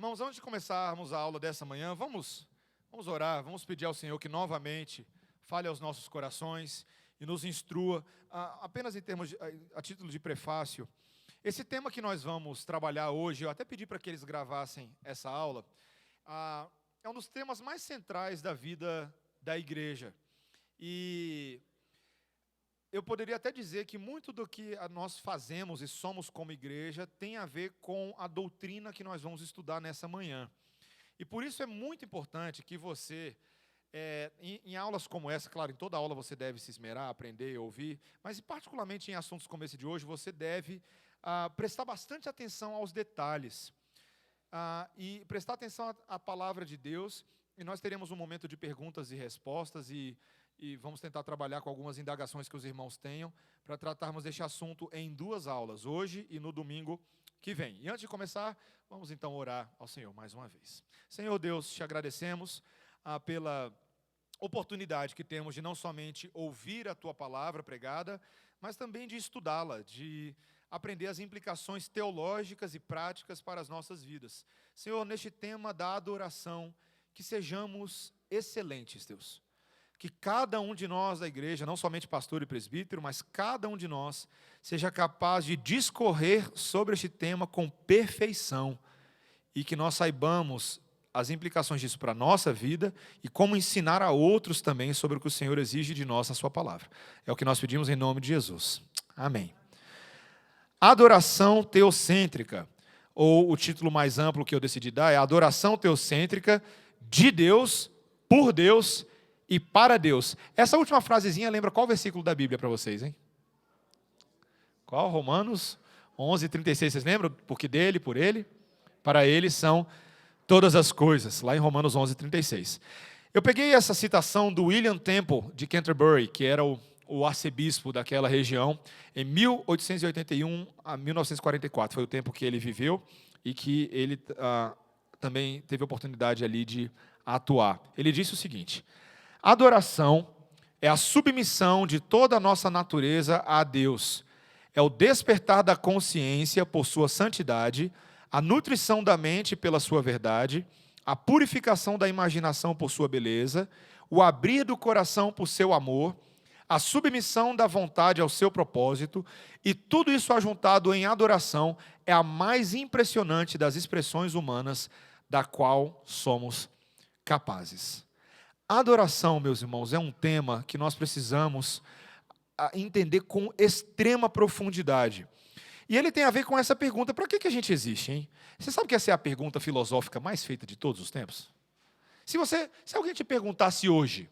Irmãos, antes de começarmos a aula dessa manhã, vamos orar, vamos pedir ao Senhor que novamente fale aos nossos corações e nos instrua, apenas em termos a título de prefácio. Esse tema que nós vamos trabalhar hoje, eu até pedi para que eles gravassem essa aula, é um dos temas mais centrais da vida da igreja. E eu poderia até dizer que muito do que nós fazemos e somos como igreja tem a ver com a doutrina que nós vamos estudar nessa manhã. E por isso é muito importante que você, em aulas como essa, claro, em toda aula você deve se esmerar, aprender, ouvir, mas particularmente em assuntos como esse de hoje, você deve prestar bastante atenção aos detalhes. E prestar atenção à palavra de Deus, e nós teremos um momento de perguntas e respostas, e vamos tentar trabalhar com algumas indagações que os irmãos tenham, para tratarmos deste assunto em 2 aulas, hoje e no domingo que vem. E antes de começar, vamos então orar ao Senhor mais uma vez. Senhor Deus, te agradecemos pela oportunidade que temos de não somente ouvir a Tua palavra pregada, mas também de estudá-la, de aprender as implicações teológicas e práticas para as nossas vidas. Senhor, neste tema da adoração, que sejamos excelentes, Deus. Que cada um de nós da igreja, não somente pastor e presbítero, mas cada um de nós, seja capaz de discorrer sobre este tema com perfeição e que nós saibamos as implicações disso para a nossa vida e como ensinar a outros também sobre o que o Senhor exige de nós na sua palavra. É o que nós pedimos em nome de Jesus. Amém. Adoração teocêntrica, ou o título mais amplo que eu decidi dar é Adoração teocêntrica de Deus, por Deus e para Deus. Essa última frasezinha lembra qual versículo da Bíblia para vocês, hein? Qual? Romanos 11:36, vocês lembram? Porque dele, por ele, para ele são todas as coisas, lá em Romanos 11:36. Eu peguei essa citação do William Temple de Canterbury, que era o arcebispo daquela região, em 1881 a 1944, foi o tempo que ele viveu e que ele também teve a oportunidade ali de atuar. Ele disse o seguinte: adoração é a submissão de toda a nossa natureza a Deus, é o despertar da consciência por sua santidade, a nutrição da mente pela sua verdade, a purificação da imaginação por sua beleza, o abrir do coração por seu amor, a submissão da vontade ao seu propósito, e tudo isso ajuntado em adoração é a mais impressionante das expressões humanas da qual somos capazes. Adoração, meus irmãos, é um tema que nós precisamos entender com extrema profundidade. E ele tem a ver com essa pergunta: para que a gente existe, hein? Você sabe que essa é a pergunta filosófica mais feita de todos os tempos? Se alguém te perguntasse hoje,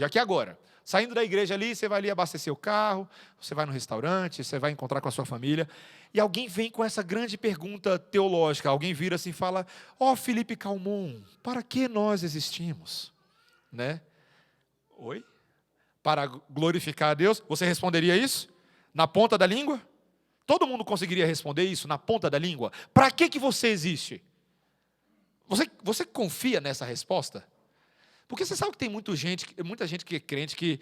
aqui agora, saindo da igreja ali, você vai ali abastecer o carro, você vai no restaurante, você vai encontrar com a sua família, e alguém vem com essa grande pergunta teológica, alguém vira assim e fala: Felipe Calmon, para que nós existimos? Né? Oi? Para glorificar a Deus? Você responderia isso? Na ponta da língua? Todo mundo conseguiria responder isso na ponta da língua? Para que você existe? Você confia nessa resposta? Porque você sabe que tem muita gente que é crente que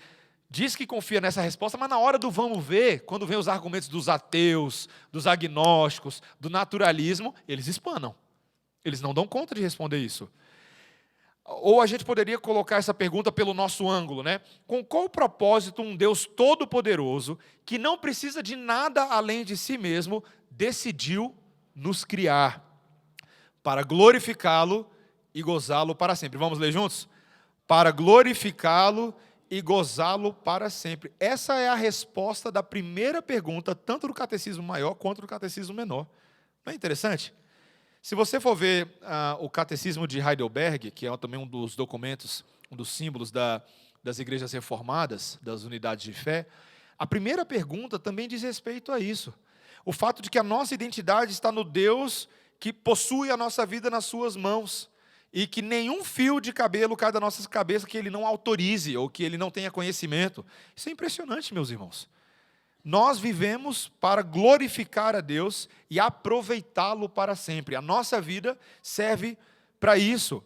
diz que confia nessa resposta, mas na hora do vamos ver, quando vem os argumentos dos ateus, dos agnósticos, do naturalismo, eles espanam. Eles não dão conta de responder isso. Ou a gente poderia colocar essa pergunta pelo nosso ângulo, né? Com qual propósito um Deus todo-poderoso, que não precisa de nada além de si mesmo, decidiu nos criar para glorificá-lo e gozá-lo para sempre? Vamos ler juntos? Para glorificá-lo e gozá-lo para sempre. Essa é a resposta da primeira pergunta, tanto do catecismo maior quanto do catecismo menor. Não é interessante? Se você for ver o catecismo de Heidelberg, que é também um dos documentos, um dos símbolos das igrejas reformadas, das unidades de fé, a primeira pergunta também diz respeito a isso. O fato de que a nossa identidade está no Deus que possui a nossa vida nas suas mãos e que nenhum fio de cabelo cai da nossa cabeça que Ele não autorize ou que Ele não tenha conhecimento. Isso é impressionante, meus irmãos. Nós vivemos para glorificar a Deus e aproveitá-lo para sempre. A nossa vida serve para isso.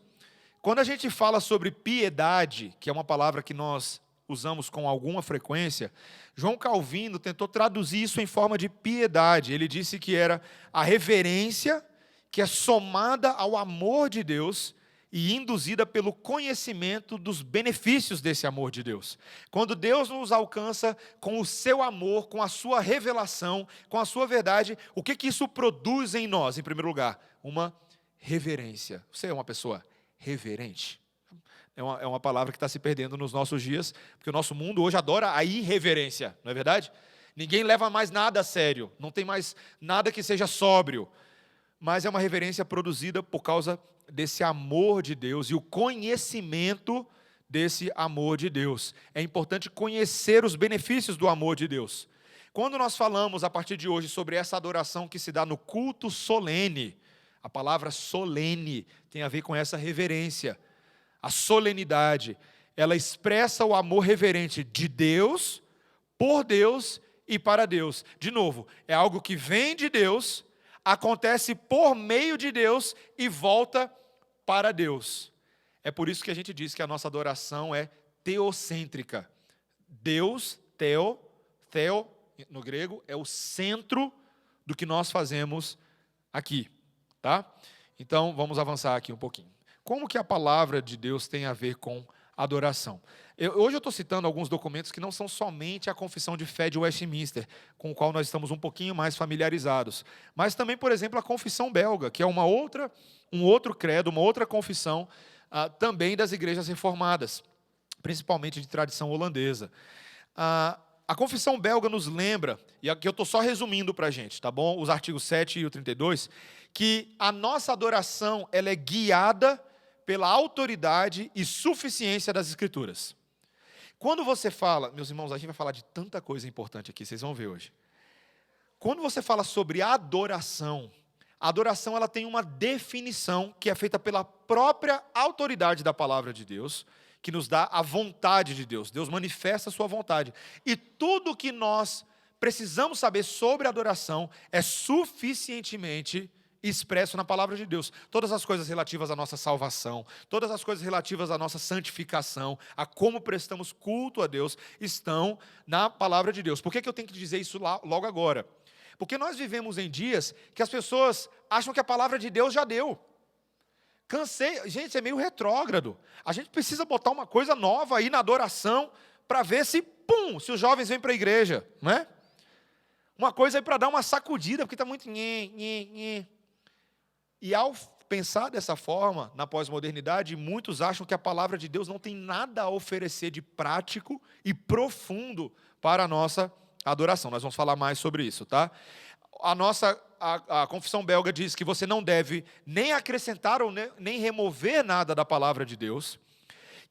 Quando a gente fala sobre piedade, que é uma palavra que nós usamos com alguma frequência, João Calvino tentou traduzir isso em forma de piedade. Ele disse que era a reverência que é somada ao amor de Deus e induzida pelo conhecimento dos benefícios desse amor de Deus. Quando Deus nos alcança com o seu amor, com a sua revelação, com a sua verdade, o que isso produz em nós? Em primeiro lugar, uma reverência. Você é uma pessoa reverente? É uma palavra que está se perdendo nos nossos dias, porque o nosso mundo hoje adora a irreverência, não é verdade? Ninguém leva mais nada a sério, não tem mais nada que seja sóbrio, mas é uma reverência produzida por causa desse amor de Deus e o conhecimento desse amor de Deus. É importante conhecer os benefícios do amor de Deus. Quando nós falamos, a partir de hoje, sobre essa adoração que se dá no culto solene, a palavra solene tem a ver com essa reverência. A solenidade, ela expressa o amor reverente de Deus, por Deus e para Deus. De novo, é algo que vem de Deus, acontece por meio de Deus e volta para Deus. É por isso que a gente diz que a nossa adoração é teocêntrica. Deus, theo no grego, é o centro do que nós fazemos aqui, tá? Então, vamos avançar aqui um pouquinho. Como que a palavra de Deus tem a ver com adoração? Hoje eu estou citando alguns documentos que não são somente a Confissão de Fé de Westminster, com o qual nós estamos um pouquinho mais familiarizados, mas também, por exemplo, a Confissão Belga, que é um outro credo, uma outra confissão também das igrejas reformadas, principalmente de tradição holandesa. A Confissão Belga nos lembra, e aqui eu estou só resumindo para a gente, tá bom? Os artigos 7 e o 32, que a nossa adoração ela é guiada pela autoridade e suficiência das Escrituras. Quando você fala, meus irmãos, a gente vai falar de tanta coisa importante aqui, vocês vão ver hoje. Quando você fala sobre adoração, a adoração ela tem uma definição que é feita pela própria autoridade da palavra de Deus, que nos dá a vontade de Deus. Deus manifesta a sua vontade. E tudo que nós precisamos saber sobre adoração é suficientemente expresso na palavra de Deus. Todas as coisas relativas à nossa salvação, todas as coisas relativas à nossa santificação, a como prestamos culto a Deus, estão na palavra de Deus. Por que eu tenho que dizer isso logo agora? Porque nós vivemos em dias que as pessoas acham que a palavra de Deus já deu. Cansei, gente, é meio retrógrado. A gente precisa botar uma coisa nova aí na adoração para ver se os jovens vêm para a igreja, não é? Uma coisa aí para dar uma sacudida, porque está muito nhê. E ao pensar dessa forma, na pós-modernidade, muitos acham que a palavra de Deus não tem nada a oferecer de prático e profundo para a nossa adoração. Nós vamos falar mais sobre isso, tá? A Confissão Belga diz que você não deve nem acrescentar ou nem remover nada da palavra de Deus,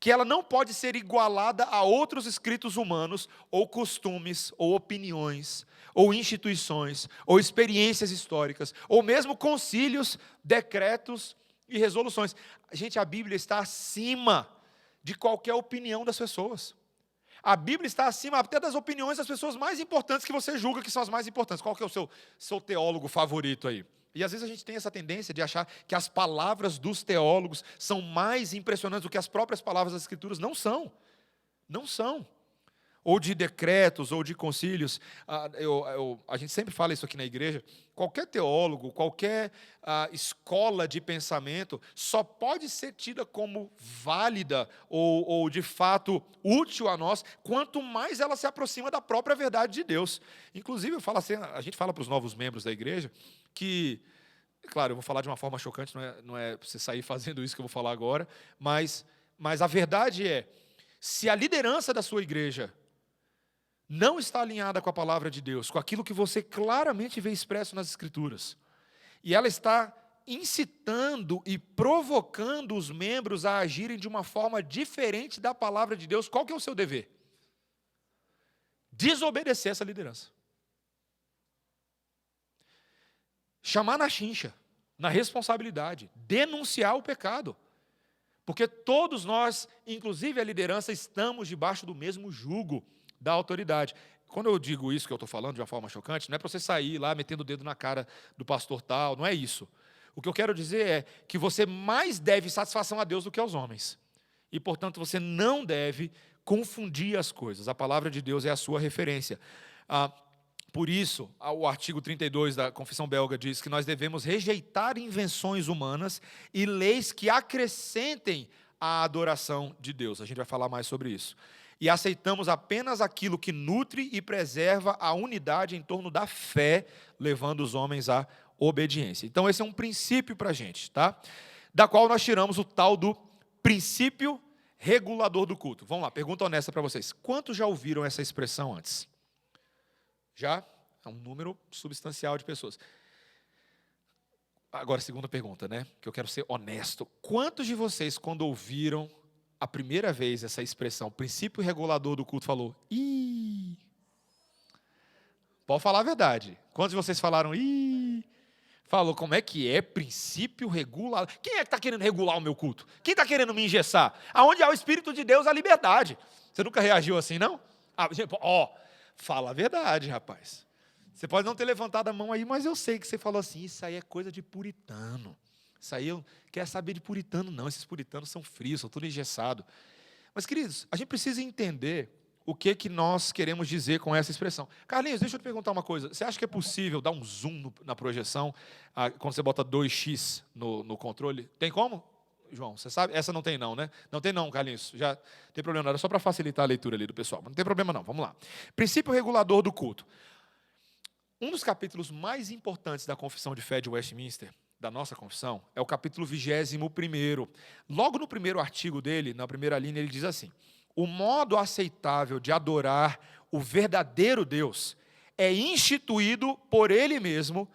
que ela não pode ser igualada a outros escritos humanos, ou costumes, ou opiniões, ou instituições, ou experiências históricas, ou mesmo concílios, decretos e resoluções. Gente, a Bíblia está acima de qualquer opinião das pessoas. A Bíblia está acima até das opiniões das pessoas mais importantes que você julga que são as mais importantes. Qual que é o seu teólogo favorito aí? E às vezes a gente tem essa tendência de achar que as palavras dos teólogos são mais impressionantes do que as próprias palavras das Escrituras. Não são. Não são. Ou de decretos, ou de concílios. A gente sempre fala isso aqui na igreja. Qualquer teólogo, qualquer escola de pensamento só pode ser tida como válida ou de fato útil a nós, quanto mais ela se aproxima da própria verdade de Deus. Inclusive, eu falo assim, a gente fala para os novos membros da igreja que, claro, eu vou falar de uma forma chocante, não é para você sair fazendo isso que eu vou falar agora, mas a verdade é, se a liderança da sua igreja não está alinhada com a palavra de Deus, com aquilo que você claramente vê expresso nas Escrituras, e ela está incitando e provocando os membros a agirem de uma forma diferente da palavra de Deus, qual que é o seu dever? Desobedecer essa liderança. Chamar na chincha, na responsabilidade, denunciar o pecado. Porque todos nós, inclusive a liderança, estamos debaixo do mesmo jugo da autoridade. Quando eu digo isso que eu estou falando de uma forma chocante, não é para você sair lá metendo o dedo na cara do pastor tal, não é isso. O que eu quero dizer é que você mais deve satisfação a Deus do que aos homens. E, portanto, você não deve confundir as coisas. A palavra de Deus é a sua referência. Por isso, o artigo 32 da Confissão Belga diz que nós devemos rejeitar invenções humanas e leis que acrescentem a adoração de Deus. A gente vai falar mais sobre isso. E aceitamos apenas aquilo que nutre e preserva a unidade em torno da fé, levando os homens à obediência. Então, esse é um princípio para a gente, tá? Da qual nós tiramos o tal do princípio regulador do culto. Vamos lá, pergunta honesta para vocês. Quantos já ouviram essa expressão antes? Já? É um número substancial de pessoas. Agora, segunda pergunta, né? Que eu quero ser honesto. Quantos de vocês, quando ouviram a primeira vez essa expressão, princípio regulador do culto, falou, ih? Pode falar a verdade. Quantos de vocês falaram, ih? Falou, como é que é princípio regulador? Quem é que está querendo regular o meu culto? Quem está querendo me engessar? Aonde há o Espírito de Deus, há liberdade. Você nunca reagiu assim, não? Fala a verdade, rapaz. Você pode não ter levantado a mão aí, mas eu sei que você falou assim, isso aí é coisa de puritano. Isso aí eu não quero saber de puritano, não. Esses puritanos são frios, são tudo engessado. Mas, queridos, a gente precisa entender o que nós queremos dizer com essa expressão. Carlinhos, deixa eu te perguntar uma coisa. Você acha que é possível dar um zoom na projeção, quando você bota 2x no controle? Tem como, João? Você sabe? Essa não tem não, né? Não tem não, Carlinhos. Já tem problema não. Era só para facilitar a leitura ali do pessoal. Mas não tem problema não. Vamos lá. Princípio regulador do culto. Um dos capítulos mais importantes da Confissão de Fé de Westminster, da nossa confissão, é o capítulo 21º. Logo no primeiro artigo dele, na primeira linha, ele diz assim: o modo aceitável de adorar o verdadeiro Deus é instituído por Ele mesmo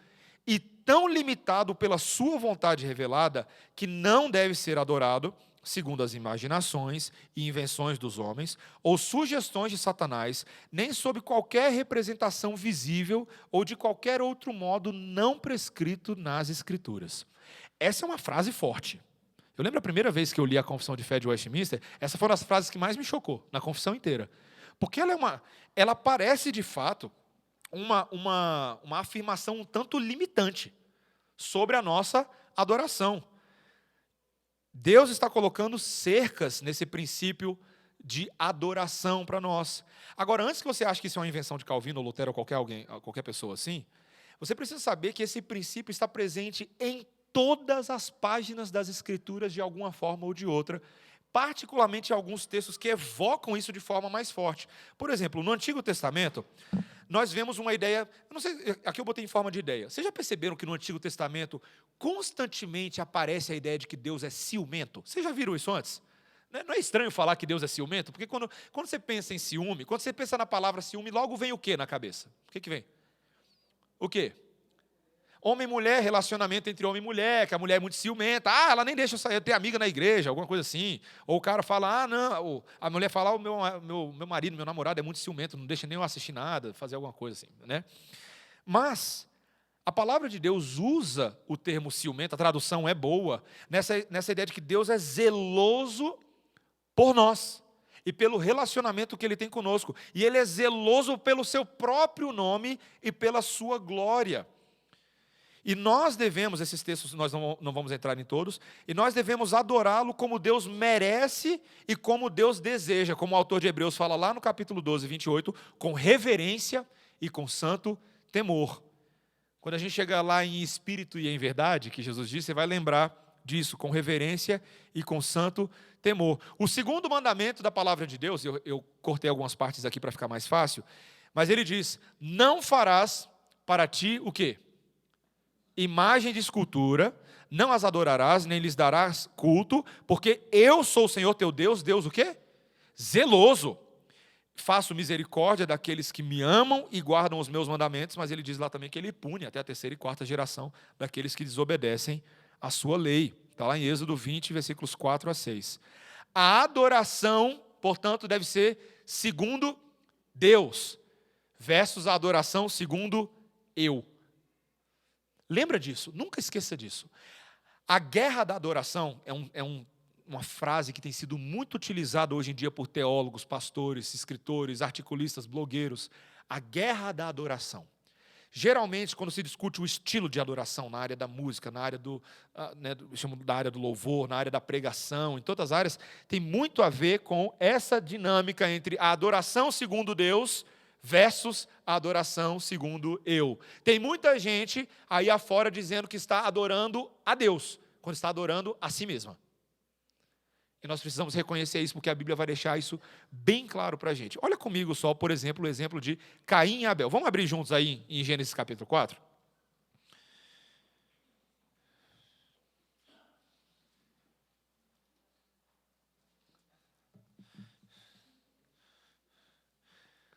e tão limitado pela sua vontade revelada que não deve ser adorado segundo as imaginações e invenções dos homens, ou sugestões de Satanás, nem sob qualquer representação visível ou de qualquer outro modo não prescrito nas Escrituras. Essa é uma frase forte. Eu lembro a primeira vez que eu li a Confissão de Fé de Westminster, essa foi uma das frases que mais me chocou, na confissão inteira. Porque ela parece, de fato, uma afirmação um tanto limitante sobre a nossa adoração. Deus está colocando cercas nesse princípio de adoração para nós. Agora, antes que você ache que isso é uma invenção de Calvino, ou Lutero, ou qualquer pessoa assim, você precisa saber que esse princípio está presente em todas as páginas das Escrituras, de alguma forma ou de outra, particularmente alguns textos que evocam isso de forma mais forte. Por exemplo, no Antigo Testamento, nós vemos uma ideia, não sei, aqui eu botei em forma de ideia. Vocês já perceberam que no Antigo Testamento constantemente aparece a ideia de que Deus é ciumento? Vocês já viram isso antes? Não é estranho falar que Deus é ciumento? Porque quando você pensa em ciúme, quando você pensa na palavra ciúme, logo vem o que na cabeça? O que vem? O quê? Homem e mulher, relacionamento entre homem e mulher, que a mulher é muito ciumenta. Ela nem deixa eu sair, eu tenho amiga na igreja, alguma coisa assim. Ou o cara fala, não. A mulher fala, o meu marido, meu namorado é muito ciumento, não deixa nem eu assistir nada, fazer alguma coisa assim, né? Mas a palavra de Deus usa o termo ciumento, a tradução é boa, nessa ideia de que Deus é zeloso por nós e pelo relacionamento que Ele tem conosco. E Ele é zeloso pelo seu próprio nome e pela sua glória. E nós devemos, esses textos nós não vamos entrar em todos, e nós devemos adorá-lo como Deus merece e como Deus deseja, como o autor de Hebreus fala lá no capítulo 12, 28, com reverência e com santo temor. Quando a gente chega lá em espírito e em verdade, que Jesus disse, você vai lembrar disso, com reverência e com santo temor. O segundo mandamento da palavra de Deus, eu cortei algumas partes aqui para ficar mais fácil, mas ele diz, não farás para ti o quê? Imagem de escultura, não as adorarás, nem lhes darás culto, porque eu sou o Senhor teu Deus, Deus o quê? Zeloso. Faço misericórdia daqueles que me amam e guardam os meus mandamentos, mas ele diz lá também que ele pune até a terceira e quarta geração daqueles que desobedecem a sua lei. Está lá em Êxodo 20, versículos 4 a 6. A adoração, portanto, deve ser segundo Deus, versus a adoração segundo eu. Lembra disso, nunca esqueça disso. A guerra da adoração é uma frase que tem sido muito utilizada hoje em dia por teólogos, pastores, escritores, articulistas, blogueiros. A guerra da adoração. Geralmente, quando se discute o estilo de adoração na área da música, na área da área do louvor, na área da pregação, em todas as áreas, tem muito a ver com essa dinâmica entre a adoração segundo Deus versus a adoração segundo eu. Tem muita gente aí afora dizendo que está adorando a Deus, quando está adorando a si mesma. E nós precisamos reconhecer isso, porque a Bíblia vai deixar isso bem claro para a gente. Olha comigo só, por exemplo, o exemplo de Caim e Abel. Vamos abrir juntos aí em Gênesis capítulo 4?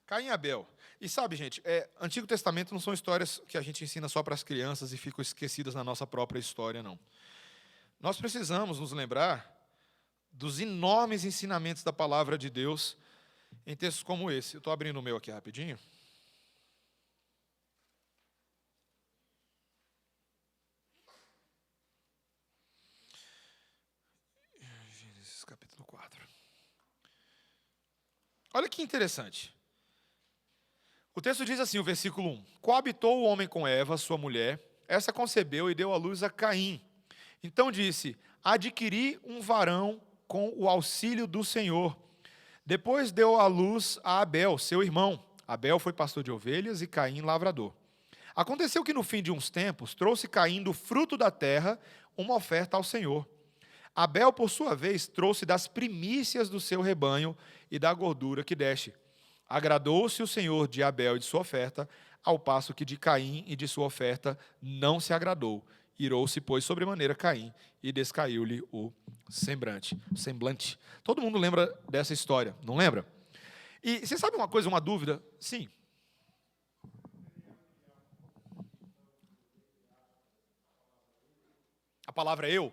Caim e Abel. E sabe, gente, Antigo Testamento não são histórias que a gente ensina só para as crianças e ficam esquecidas na nossa própria história, não. Nós precisamos nos lembrar dos enormes ensinamentos da palavra de Deus em textos como esse. Eu estou abrindo o meu aqui rapidinho. Gênesis capítulo 4. Olha que interessante. O texto diz assim, o versículo 1. Coabitou o homem com Eva, sua mulher, essa concebeu e deu à luz a Caim. Então disse, adquiri um varão com o auxílio do Senhor. Depois deu à luz a Abel, seu irmão. Abel foi pastor de ovelhas e Caim lavrador. Aconteceu que no fim de uns tempos, trouxe Caim do fruto da terra uma oferta ao Senhor. Abel, por sua vez, trouxe das primícias do seu rebanho e da gordura que deste. Agradou-se o Senhor de Abel e de sua oferta, ao passo que de Caim e de sua oferta não se agradou. Irou-se, pois, sobremaneira Caim, e descaiu-lhe o semblante. Todo mundo lembra dessa história, não lembra? E você sabe uma coisa, uma dúvida? Sim. A palavra eu?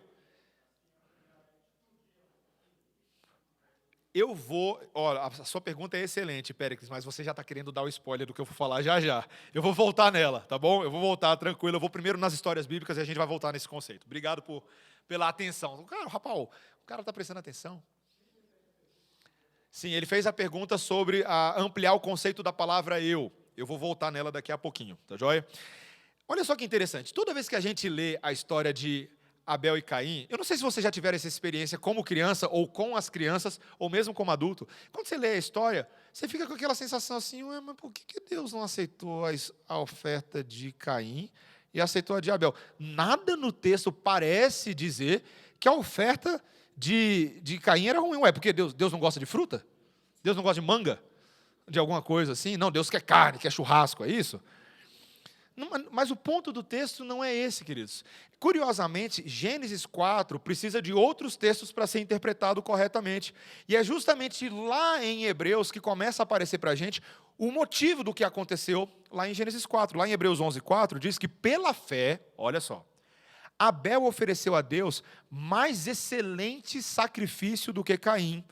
Olha, a sua pergunta é excelente, Péricles, mas você já está querendo dar o spoiler do que eu vou falar já já. Eu vou voltar nela, tá bom? Eu vou voltar, tranquilo. Eu vou primeiro nas histórias bíblicas e a gente vai voltar nesse conceito. Obrigado pela atenção. Rapaz, o cara está prestando atenção. Sim, ele fez a pergunta sobre ampliar o conceito da palavra eu. Eu vou voltar nela daqui a pouquinho, tá joia? Olha só que interessante. Toda vez que a gente lê a história de Abel e Caim, eu não sei se você já tiver essa experiência como criança, ou com as crianças, ou mesmo como adulto. Quando você lê a história, você fica com aquela sensação assim, ué, mas por que Deus não aceitou a oferta de Caim e aceitou a de Abel? Nada no texto parece dizer que a oferta de Caim era ruim. Ué, porque Deus não gosta de fruta? Deus não gosta de manga? De alguma coisa assim? Não, Deus quer carne, quer churrasco, é isso? Mas o ponto do texto não é esse, queridos. Curiosamente, Gênesis 4 precisa de outros textos para ser interpretado corretamente. E é justamente lá em Hebreus que começa a aparecer para a gente o motivo do que aconteceu lá em Gênesis 4. Lá em Hebreus 11:4 diz que pela fé, olha só, Abel ofereceu a Deus mais excelente sacrifício do que Caim,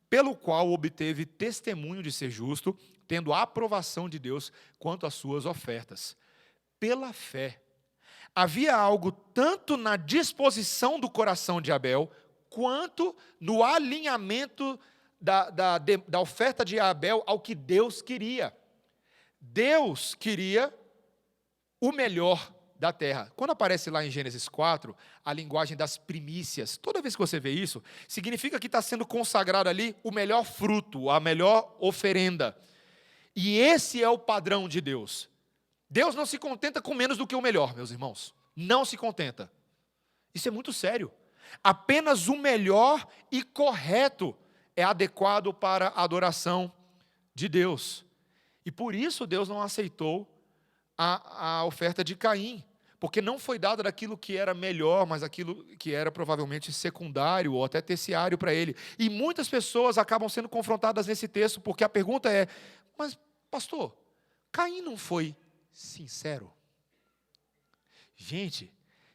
pelo qual obteve testemunho de ser justo, tendo a aprovação de Deus quanto às suas ofertas. Pela fé. Havia algo tanto na disposição do coração de Abel, quanto no alinhamento da oferta de Abel ao que Deus queria. Deus queria o melhor da terra. Quando aparece lá em Gênesis 4, a linguagem das primícias, toda vez que você vê isso, significa que está sendo consagrado ali o melhor fruto, a melhor oferenda. E esse é o padrão de Deus. Deus não se contenta com menos do que o melhor, meus irmãos. Não se contenta. Isso é muito sério. Apenas o melhor e correto é adequado para a adoração de Deus. E por isso Deus não aceitou a oferta de Caim, porque não foi dada daquilo que era melhor, mas aquilo que era provavelmente secundário ou até terciário para ele. E muitas pessoas acabam sendo confrontadas nesse texto, porque a pergunta é, mas pastor, Caim não foi sincero? Gente,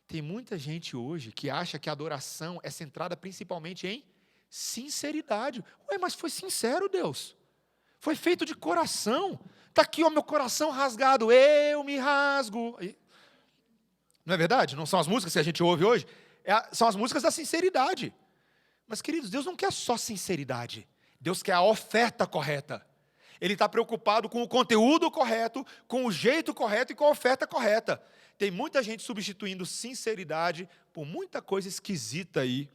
tem muita gente hoje que acha que a adoração é centrada principalmente em sinceridade. Ué, mas foi sincero, Deus. Foi feito de coração. Está aqui o meu coração rasgado, eu me rasgo. Não é verdade? Não são as músicas que a gente ouve hoje? São as músicas da sinceridade. Mas, queridos, Deus não quer só sinceridade. Deus quer a oferta correta. Ele está preocupado com o conteúdo correto, com o jeito correto e com a oferta correta. Tem muita gente substituindo sinceridade por muita coisa esquisita aí,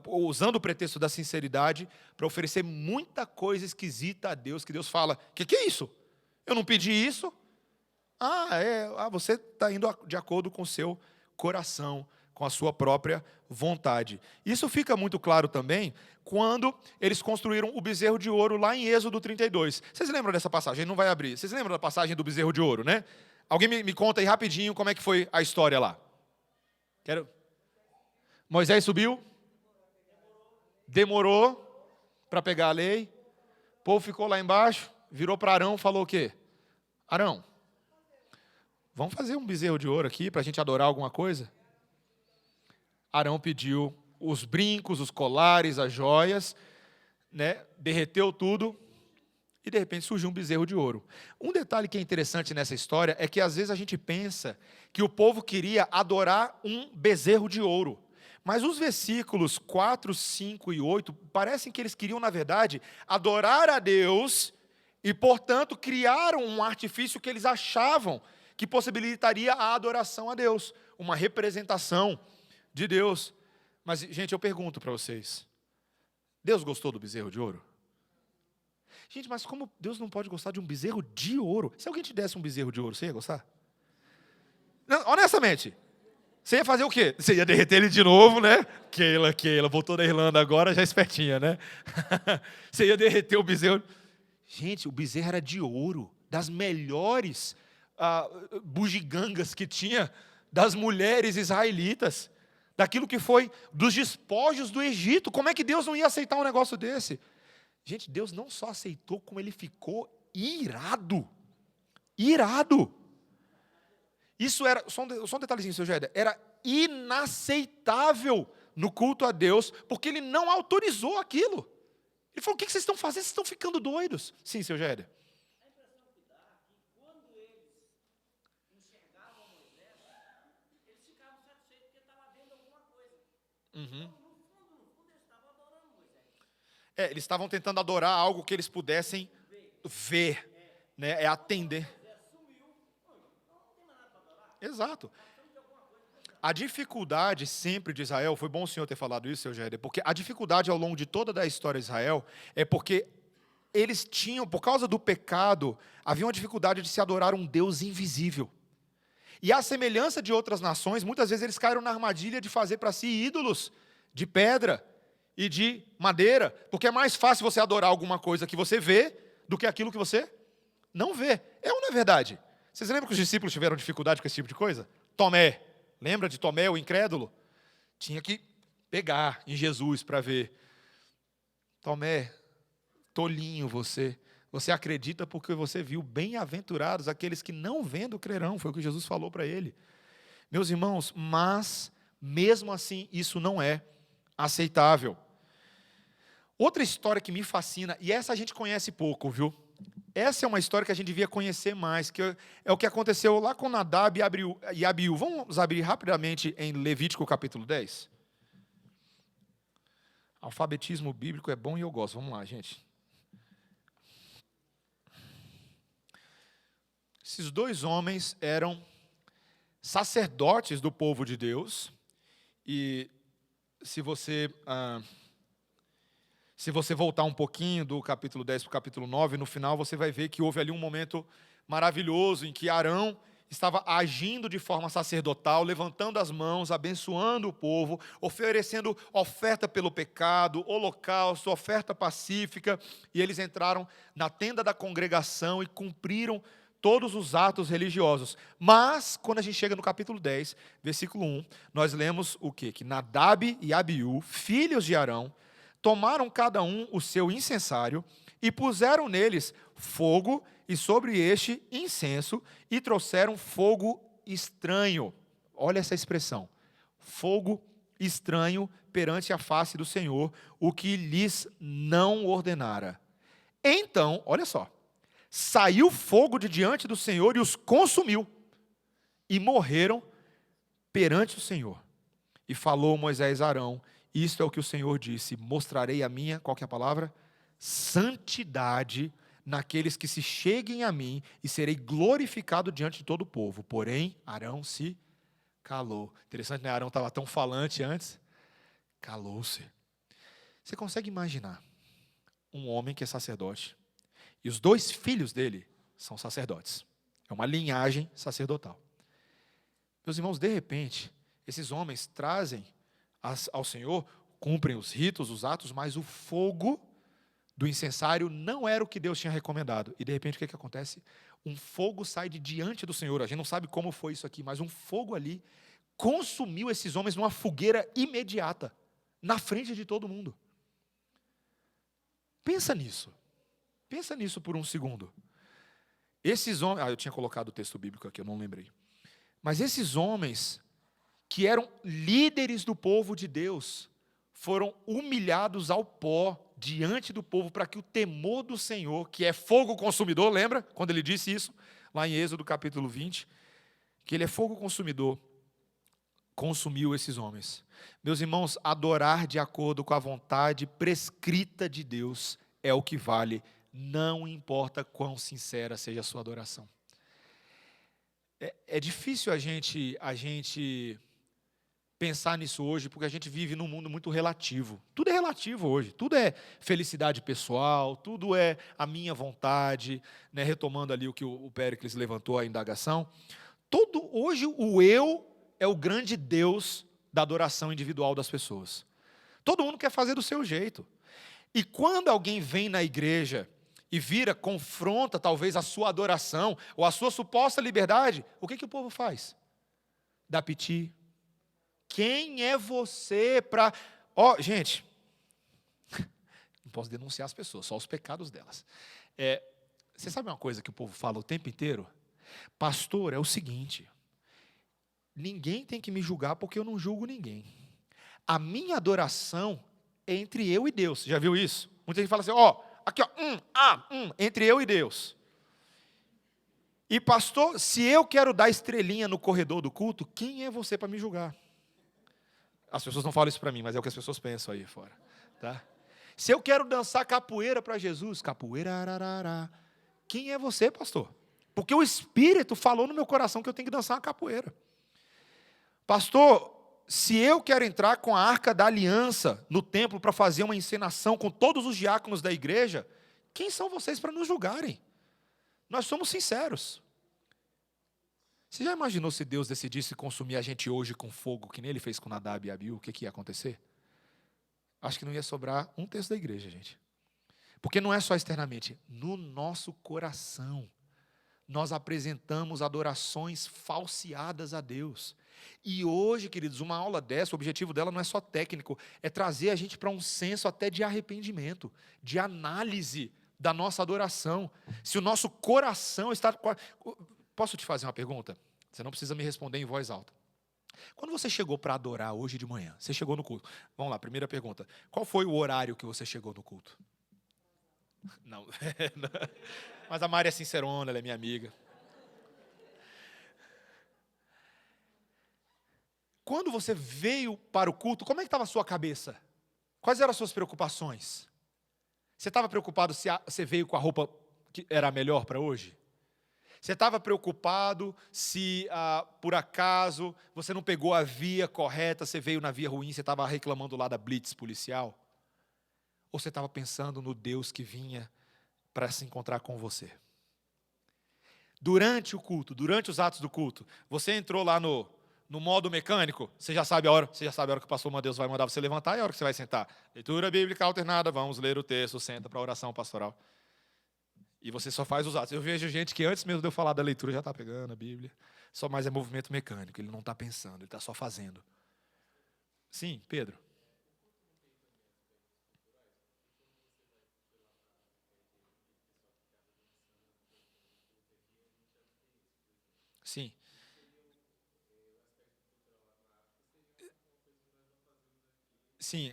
usando o pretexto da sinceridade para oferecer muita coisa esquisita a Deus, que Deus fala, que é isso? Eu não pedi isso. Você está indo de acordo com o seu coração, com a sua própria vontade. Isso fica muito claro também quando eles construíram o bezerro de ouro lá em Êxodo 32. Vocês lembram dessa passagem? Não vai abrir. Vocês lembram da passagem do bezerro de ouro, né? Alguém me conta aí rapidinho como é que foi a história lá. Moisés subiu, demorou para pegar a lei, o povo ficou lá embaixo, virou para Arão, falou o quê? Arão, vamos fazer um bezerro de ouro aqui para a gente adorar alguma coisa? Arão pediu os brincos, os colares, as joias, né? Derreteu tudo e de repente surgiu um bezerro de ouro. Um detalhe que é interessante nessa história é que às vezes a gente pensa que o povo queria adorar um bezerro de ouro. Mas os versículos 4, 5 e 8 parecem que eles queriam, na verdade, adorar a Deus e, portanto, criaram um artifício que eles achavam que possibilitaria a adoração a Deus, uma representação de Deus. Mas, gente, eu pergunto para vocês, Deus gostou do bezerro de ouro? Gente, mas como Deus não pode gostar de um bezerro de ouro? Se alguém te desse um bezerro de ouro, você ia gostar? Não, honestamente, você ia fazer o quê? Você ia derreter ele de novo, né? Keila, voltou da Irlanda agora, já espertinha, né? Você ia derreter o bezerro. Gente, o bezerro era de ouro, das melhores bugigangas que tinha das mulheres israelitas, daquilo que foi dos despojos do Egito. Como é que Deus não ia aceitar um negócio desse? Gente, Deus não só aceitou, como ele ficou irado. Irado. Isso era, só um detalhezinho, seu Géder, era inaceitável no culto a Deus, porque ele não autorizou aquilo. Ele falou, o que vocês estão fazendo? Vocês estão ficando doidos. Sim, seu Géder. A impressão que dá é que quando eles enxergavam Moisés, eles ficavam satisfeitos porque estava vendo alguma coisa. Então, no fundo, eles estavam adorando Moisés. Eles estavam tentando adorar algo que eles pudessem ver, né? Atender. Exato. A dificuldade sempre de Israel, foi bom o senhor ter falado isso, seu Géder, porque a dificuldade ao longo de toda a história de Israel é porque eles tinham, por causa do pecado, havia uma dificuldade de se adorar um Deus invisível. E à semelhança de outras nações, muitas vezes eles caíram na armadilha de fazer para si ídolos de pedra e de madeira, porque é mais fácil você adorar alguma coisa que você vê do que aquilo que você não vê. É ou não é verdade? Vocês lembram que os discípulos tiveram dificuldade com esse tipo de coisa? Tomé, lembra de Tomé, o incrédulo? Tinha que pegar em Jesus para ver. Tomé, tolinho você. Você acredita porque você viu, bem-aventurados aqueles que não vendo crerão. Foi o que Jesus falou para ele. Meus irmãos, mas, mesmo assim, isso não é aceitável. Outra história que me fascina, e essa a gente conhece pouco, viu? Essa é uma história que a gente devia conhecer mais, que é o que aconteceu lá com Nadab e Abiú. Vamos abrir rapidamente em Levítico capítulo 10? Alfabetismo bíblico é bom e eu gosto. Vamos lá, gente. Esses dois homens eram sacerdotes do povo de Deus, e se você voltar um pouquinho do capítulo 10 para o capítulo 9, no final você vai ver que houve ali um momento maravilhoso em que Arão estava agindo de forma sacerdotal, levantando as mãos, abençoando o povo, oferecendo oferta pelo pecado, holocausto, oferta pacífica, e eles entraram na tenda da congregação e cumpriram todos os atos religiosos. Mas, quando a gente chega no capítulo 10, versículo 1, nós lemos o quê? Que Nadab e Abiú, filhos de Arão, tomaram cada um o seu incensário e puseram neles fogo e sobre este incenso e trouxeram fogo estranho. Olha essa expressão. Fogo estranho perante a face do Senhor, o que lhes não ordenara. Então, olha só, saiu fogo de diante do Senhor e os consumiu, e morreram perante o Senhor. E falou Moisés a Arão: isto é o que o Senhor disse, mostrarei a minha, qual que é a palavra? Santidade naqueles que se cheguem a mim, e serei glorificado diante de todo o povo. Porém, Arão se calou. Interessante, né? Arão estava tão falante antes. Calou-se. Você consegue imaginar um homem que é sacerdote, e os dois filhos dele São sacerdotes. É uma linhagem sacerdotal. Meus irmãos, de repente, esses homens trazem ao Senhor, cumprem os ritos, os atos, mas o fogo do incensário não era o que Deus tinha recomendado. E de repente o que acontece? Um fogo sai de diante do Senhor. A gente não sabe como foi isso aqui, mas um fogo ali consumiu esses homens numa fogueira imediata, na frente de todo mundo. Pensa nisso. Pensa nisso por um segundo. Esses homens... eu tinha colocado o texto bíblico aqui, eu não lembrei. Mas esses homens, que eram líderes do povo de Deus, foram humilhados ao pó diante do povo para que o temor do Senhor, que é fogo consumidor, lembra? Quando ele disse isso, lá em Êxodo capítulo 20, que ele é fogo consumidor, consumiu esses homens. Meus irmãos, adorar de acordo com a vontade prescrita de Deus é o que vale, não importa quão sincera seja a sua adoração. É difícil a gente pensar nisso hoje, porque a gente vive num mundo muito relativo. Tudo é relativo hoje, tudo é felicidade pessoal, tudo é a minha vontade, né? Retomando ali o que o Péricles levantou, a indagação. Hoje o eu é o grande Deus da adoração individual das pessoas. Todo mundo quer fazer do seu jeito. E quando alguém vem na igreja e confronta talvez a sua adoração ou a sua suposta liberdade, o que o povo faz? Dá piti. Quem é você para... gente, não posso denunciar as pessoas, só os pecados delas. Você sabe uma coisa que o povo fala o tempo inteiro? Pastor, é o seguinte, ninguém tem que me julgar porque eu não julgo ninguém. A minha adoração é entre eu e Deus. Você já viu isso? Muita gente fala assim, aqui, entre eu e Deus. E pastor, se eu quero dar estrelinha no corredor do culto, quem é você para me julgar? As pessoas não falam isso para mim, mas é o que as pessoas pensam aí fora. Tá? Se eu quero dançar capoeira para Jesus, capoeira, ararará, quem é você, pastor? Porque o Espírito falou no meu coração que eu tenho que dançar uma capoeira. Pastor, se eu quero entrar com a Arca da Aliança no templo para fazer uma encenação com todos os diáconos da igreja, quem são vocês para nos julgarem? Nós somos sinceros. Você já imaginou se Deus decidisse consumir a gente hoje com fogo, que nem Ele fez com Nadab e Abiú, o que ia acontecer? Acho que não ia sobrar um terço da igreja, gente. Porque não é só externamente, no nosso coração, nós apresentamos adorações falseadas a Deus. E hoje, queridos, uma aula dessa, o objetivo dela não é só técnico, é trazer a gente para um senso até de arrependimento, de análise da nossa adoração. Se o nosso coração está... Posso te fazer uma pergunta? Você não precisa me responder em voz alta. Quando você chegou para adorar hoje de manhã, você chegou no culto. Vamos lá, primeira pergunta. Qual foi o horário que você chegou no culto? Não. Mas a Mari é sincerona, ela é minha amiga. Quando você veio para o culto, como é que estava a sua cabeça? Quais eram as suas preocupações? Você estava preocupado se você veio com a roupa que era melhor para hoje? Você estava preocupado se, por acaso, você não pegou a via correta, você veio na via ruim, você estava reclamando lá da blitz policial? Ou você estava pensando no Deus que vinha para se encontrar com você? Durante o culto, durante os atos do culto, você entrou lá no modo mecânico, você já sabe a hora que o pastor Deus vai mandar você levantar e a hora que você vai sentar. Leitura bíblica alternada, vamos ler o texto, senta para a oração pastoral. E você só faz os atos. Eu vejo gente que antes mesmo de eu falar da leitura já está pegando a Bíblia. Só mais é movimento mecânico, ele não está pensando, ele está só fazendo. Sim, Pedro. Sim. Sim,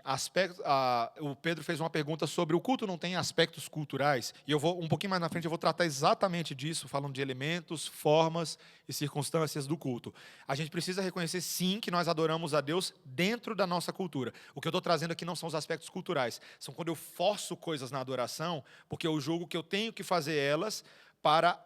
o Pedro fez uma pergunta sobre o culto não tem aspectos culturais, e eu vou, um pouquinho mais na frente, eu vou tratar exatamente disso, falando de elementos, formas e circunstâncias do culto. A gente precisa reconhecer, sim, que nós adoramos a Deus dentro da nossa cultura. O que eu estou trazendo aqui não são os aspectos culturais, são quando eu forço coisas na adoração, porque eu julgo que eu tenho que fazer elas para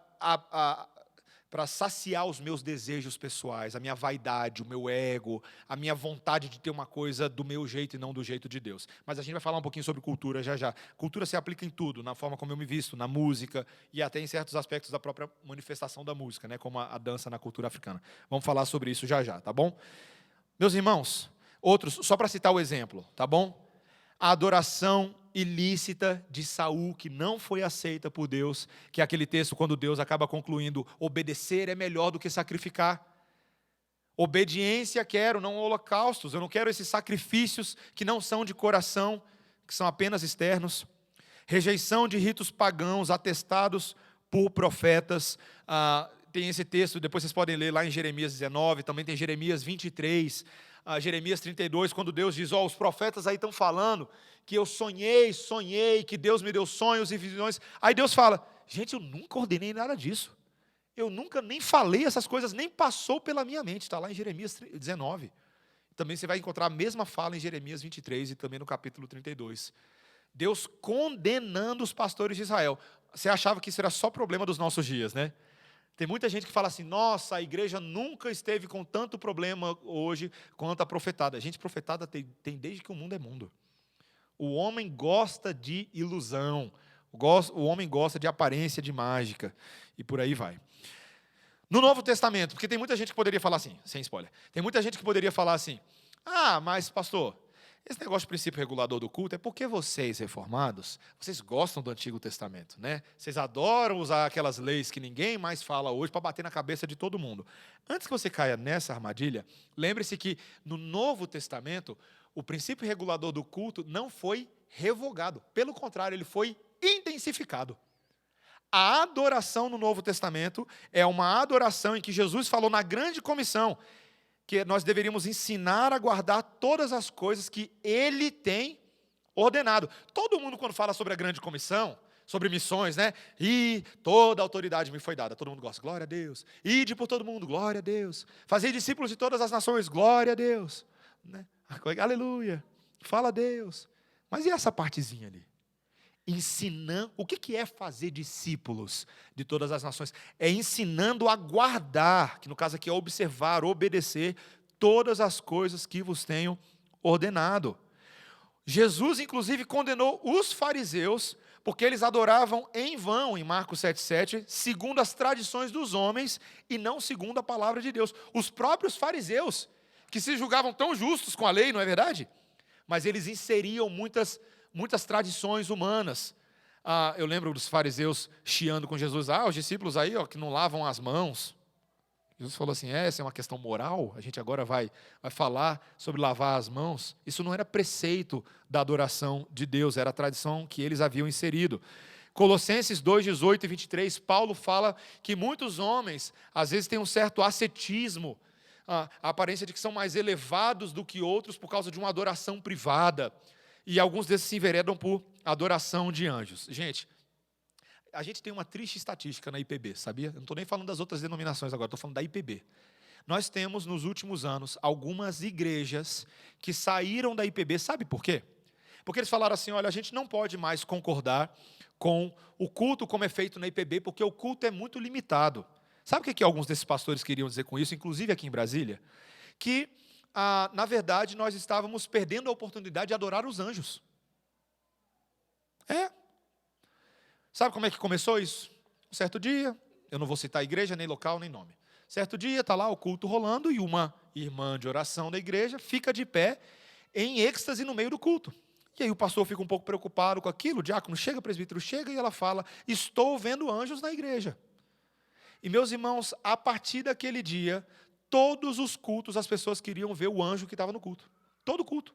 para saciar os meus desejos pessoais, a minha vaidade, o meu ego, a minha vontade de ter uma coisa do meu jeito e não do jeito de Deus. Mas a gente vai falar um pouquinho sobre cultura já já. Cultura se aplica em tudo, na forma como eu me visto, na música e até em certos aspectos da própria manifestação da música, né, como a dança na cultura africana. Vamos falar sobre isso já já, tá bom? Meus irmãos, outros, só para citar o exemplo, tá bom? A adoração ilícita de Saul, que não foi aceita por Deus, que é aquele texto quando Deus acaba concluindo, obedecer é melhor do que sacrificar. Obediência quero, não holocaustos, eu não quero esses sacrifícios que não são de coração, que são apenas externos. Rejeição de ritos pagãos atestados por profetas. Tem esse texto, depois vocês podem ler lá em Jeremias 19, também tem Jeremias 23, Jeremias 32, quando Deus diz, os profetas aí estão falando que eu sonhei, que Deus me deu sonhos e visões. Aí Deus fala, gente, eu nunca ordenei nada disso. Eu nunca nem falei essas coisas, nem passou pela minha mente. Está lá em Jeremias 19. Também você vai encontrar a mesma fala em Jeremias 23 e também no capítulo 32. Deus condenando os pastores de Israel. Você achava que isso era só problema dos nossos dias, né? Tem muita gente que fala assim, nossa, a igreja nunca esteve com tanto problema hoje quanto a profetada. Gente, profetada tem desde que o mundo é mundo. O homem gosta de ilusão, o homem gosta de aparência, de mágica, e por aí vai. No Novo Testamento, porque tem muita gente que poderia falar assim, sem spoiler, tem muita gente que poderia falar assim, mas pastor, esse negócio de princípio regulador do culto é porque vocês, reformados, vocês gostam do Antigo Testamento, né? Vocês adoram usar aquelas leis que ninguém mais fala hoje para bater na cabeça de todo mundo. Antes que você caia nessa armadilha, lembre-se que no Novo Testamento, o princípio regulador do culto não foi revogado. Pelo contrário, ele foi intensificado. A adoração no Novo Testamento é uma adoração em que Jesus falou na grande comissão que nós deveríamos ensinar a guardar todas as coisas que Ele tem ordenado. Todo mundo, quando fala sobre a grande comissão, sobre missões, né? E toda a autoridade me foi dada. Todo mundo gosta, glória a Deus. Ide por todo mundo, glória a Deus. Fazei discípulos de todas as nações, glória a Deus. Né? Aleluia, fala a Deus. Mas e essa partezinha ali? Ensinando, o que é fazer discípulos de todas as nações? É ensinando a guardar, que no caso aqui é observar, obedecer, todas as coisas que vos tenho ordenado. Jesus, inclusive, condenou os fariseus, porque eles adoravam em vão, em Marcos 7,7, segundo as tradições dos homens, e não segundo a palavra de Deus. Os próprios fariseus, que se julgavam tão justos com a lei, não é verdade? Mas eles inseriam muitas tradições humanas. Eu lembro dos fariseus chiando com Jesus, os discípulos aí que não lavam as mãos. Jesus falou assim, essa é uma questão moral, a gente agora vai falar sobre lavar as mãos. Isso não era preceito da adoração de Deus, era a tradição que eles haviam inserido. Colossenses 2, 18 e 23, Paulo fala que muitos homens, às vezes, têm um certo ascetismo, a aparência de que são mais elevados do que outros por causa de uma adoração privada. E alguns desses se enveredam por adoração de anjos. Gente, a gente tem uma triste estatística na IPB, sabia? Eu não estou nem falando das outras denominações agora, estou falando da IPB. Nós temos, nos últimos anos, algumas igrejas que saíram da IPB, sabe por quê? Porque eles falaram assim, olha, a gente não pode mais concordar com o culto como é feito na IPB, porque o culto é muito limitado. Sabe o que alguns desses pastores queriam dizer com isso, inclusive aqui em Brasília? Que, na verdade, nós estávamos perdendo a oportunidade de adorar os anjos. Sabe como é que começou isso? Um certo dia, eu não vou citar igreja, nem local, nem nome. Certo dia, está lá o culto rolando e uma irmã de oração da igreja fica de pé em êxtase no meio do culto. E aí o pastor fica um pouco preocupado com aquilo, o diácono chega, o presbítero chega e ela fala, estou vendo anjos na igreja. E meus irmãos, a partir daquele dia, todos os cultos as pessoas queriam ver o anjo que estava no culto. Todo culto.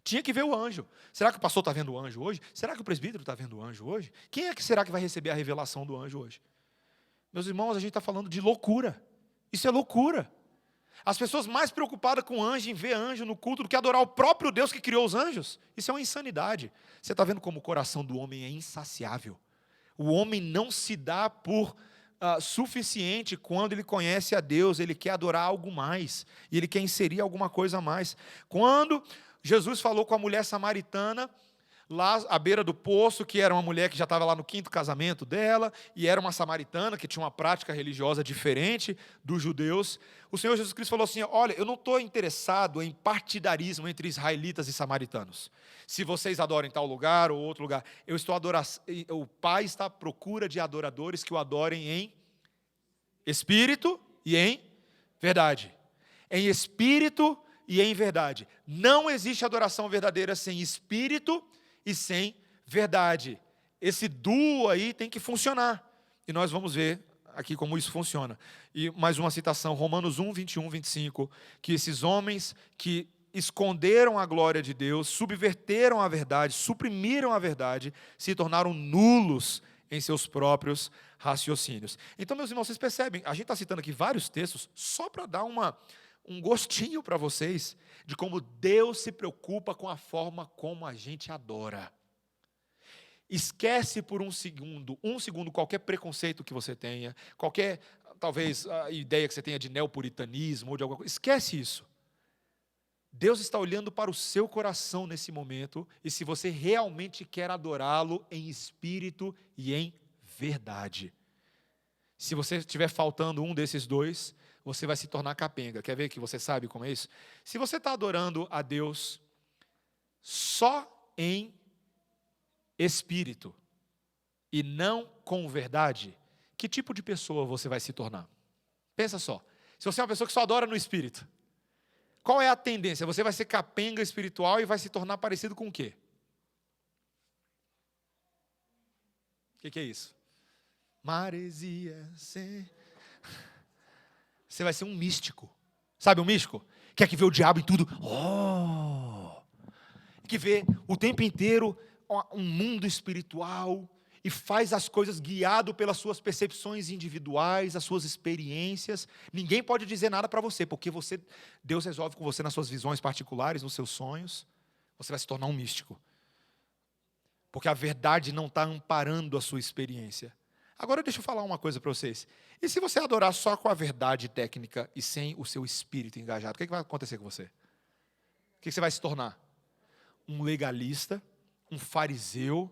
Tinha que ver o anjo. Será que o pastor está vendo o anjo hoje? Será que o presbítero está vendo o anjo hoje? Quem é que será que vai receber a revelação do anjo hoje? Meus irmãos, a gente está falando de loucura. Isso é loucura. As pessoas mais preocupadas com anjo, em ver anjo no culto, do que adorar o próprio Deus que criou os anjos. Isso é uma insanidade. Você está vendo como o coração do homem é insaciável. O homem não se dá por suficiente quando ele conhece a Deus, ele quer adorar algo mais, e ele quer inserir alguma coisa a mais. Quando Jesus falou com a mulher samaritana, lá à beira do poço, que era uma mulher que já estava lá no 5º casamento dela, e era uma samaritana, que tinha uma prática religiosa diferente dos judeus. O Senhor Jesus Cristo falou assim: olha, eu não estou interessado em partidarismo entre israelitas e samaritanos. Se vocês adoram em tal lugar ou outro lugar, o Pai está à procura de adoradores que o adorem em espírito e em verdade. Em espírito e em verdade. Não existe adoração verdadeira sem espírito e sem verdade. Esse duo aí tem que funcionar. E nós vamos ver aqui como isso funciona. E mais uma citação, Romanos 1, 21, 25, que esses homens que esconderam a glória de Deus, subverteram a verdade, suprimiram a verdade, se tornaram nulos em seus próprios raciocínios. Então, meus irmãos, vocês percebem, a gente está citando aqui vários textos só para dar um gostinho para vocês de como Deus se preocupa com a forma como a gente adora. Esquece por um segundo qualquer preconceito que você tenha, qualquer, talvez, ideia que você tenha de neopuritanismo ou de alguma coisa. Esquece isso. Deus está olhando para o seu coração nesse momento, e se você realmente quer adorá-lo em espírito e em verdade. Se você estiver faltando um desses dois, você vai se tornar capenga. Quer ver que você sabe como é isso? Se você está adorando a Deus só em espírito e não com verdade, que tipo de pessoa você vai se tornar? Pensa só. Se você é uma pessoa que só adora no espírito, qual é a tendência? Você vai ser capenga espiritual e vai se tornar parecido com o quê? O que é isso? Maresia. Você vai ser um místico. Sabe um místico? Quer que vê o diabo em tudo. Que vê o tempo inteiro um mundo espiritual e faz as coisas guiado pelas suas percepções individuais, as suas experiências. Ninguém pode dizer nada para você, porque Deus resolve com você nas suas visões particulares, nos seus sonhos. Você vai se tornar um místico. Porque a verdade não está amparando a sua experiência. Agora deixa eu falar uma coisa para vocês. E se você adorar só com a verdade técnica e sem o seu espírito engajado, o que vai acontecer com você? O que você vai se tornar? Um legalista, um fariseu,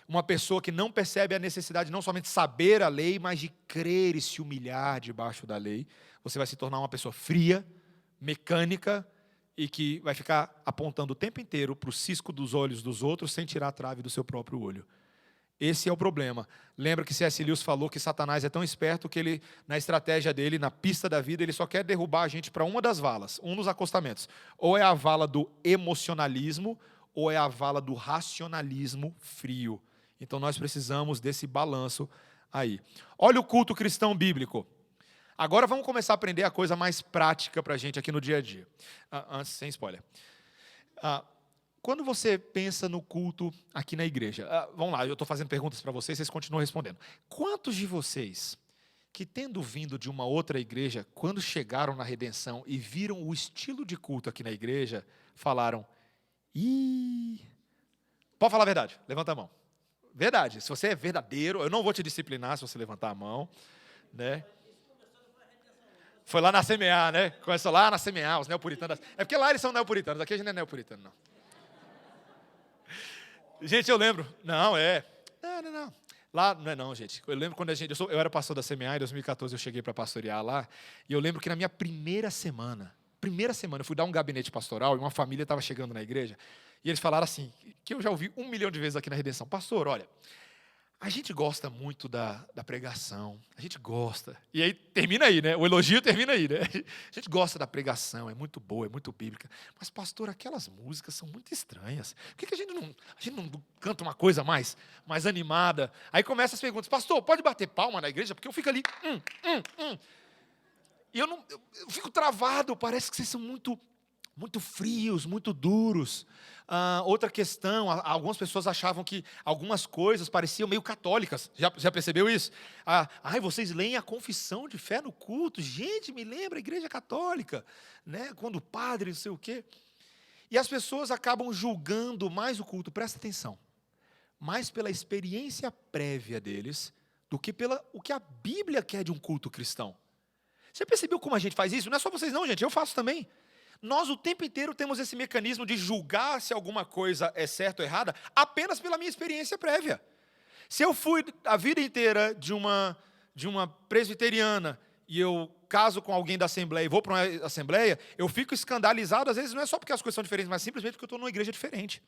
uma pessoa que não percebe a necessidade de não somente saber a lei, mas de crer e se humilhar debaixo da lei. Você vai se tornar uma pessoa fria, mecânica, e que vai ficar apontando o tempo inteiro para o cisco dos olhos dos outros, sem tirar a trave do seu próprio olho. Esse é o problema. Lembra que C.S. Lewis falou que Satanás é tão esperto que ele, na estratégia dele, na pista da vida, ele só quer derrubar a gente para uma das valas, um dos acostamentos. Ou é a vala do emocionalismo, ou é a vala do racionalismo frio. Então nós precisamos desse balanço aí. Olha o culto cristão bíblico. Agora vamos começar a aprender a coisa mais prática para a gente aqui no dia a dia. Antes, sem spoiler. Quando você pensa no culto aqui na igreja, vamos lá, eu estou fazendo perguntas para vocês, vocês continuam respondendo. Quantos de vocês, que tendo vindo de uma outra igreja, quando chegaram na redenção e viram o estilo de culto aqui na igreja, falaram, pode falar a verdade, levanta a mão. Verdade, se você é verdadeiro, eu não vou te disciplinar se você levantar a mão, né? Foi lá na CMA, né? Começou lá na CMA, os neopuritanos. É porque lá eles são neopuritanos, aqui a gente não é neopuritano, não. Gente, eu lembro. Não. Lá não é não, gente. Eu lembro quando eu era pastor da CMA, em 2014 eu cheguei para pastorear lá, e eu lembro que na minha primeira semana, eu fui dar um gabinete pastoral e uma família estava chegando na igreja, e eles falaram assim, que eu já ouvi 1 milhão de vezes aqui na Redenção: pastor, olha, a gente gosta muito da pregação, a gente gosta. E aí termina aí, né? O elogio termina aí, né? A gente gosta da pregação, é muito boa, é muito bíblica. Mas, pastor, aquelas músicas são muito estranhas. Por que a gente não canta uma coisa mais animada? Aí começam as perguntas: pastor, pode bater palma na igreja? Porque eu fico ali, E eu fico travado, parece que vocês são muito frios, muito duros. Outra questão, algumas pessoas achavam que algumas coisas pareciam meio católicas. Já percebeu isso? Vocês leem a confissão de fé no culto. Gente, me lembra a igreja católica, né? Quando o padre, não sei o quê. E as pessoas acabam julgando mais o culto, presta atenção, mais pela experiência prévia deles do que pelo que a Bíblia quer de um culto cristão. Você percebeu como a gente faz isso? Não é só vocês não, gente, eu faço também. Nós o tempo inteiro temos esse mecanismo de julgar se alguma coisa é certa ou errada apenas pela minha experiência prévia. Se eu fui a vida inteira de uma presbiteriana e eu caso com alguém da Assembleia e vou para uma Assembleia, eu fico escandalizado, às vezes não é só porque as coisas são diferentes, mas simplesmente porque eu estou numa igreja diferente.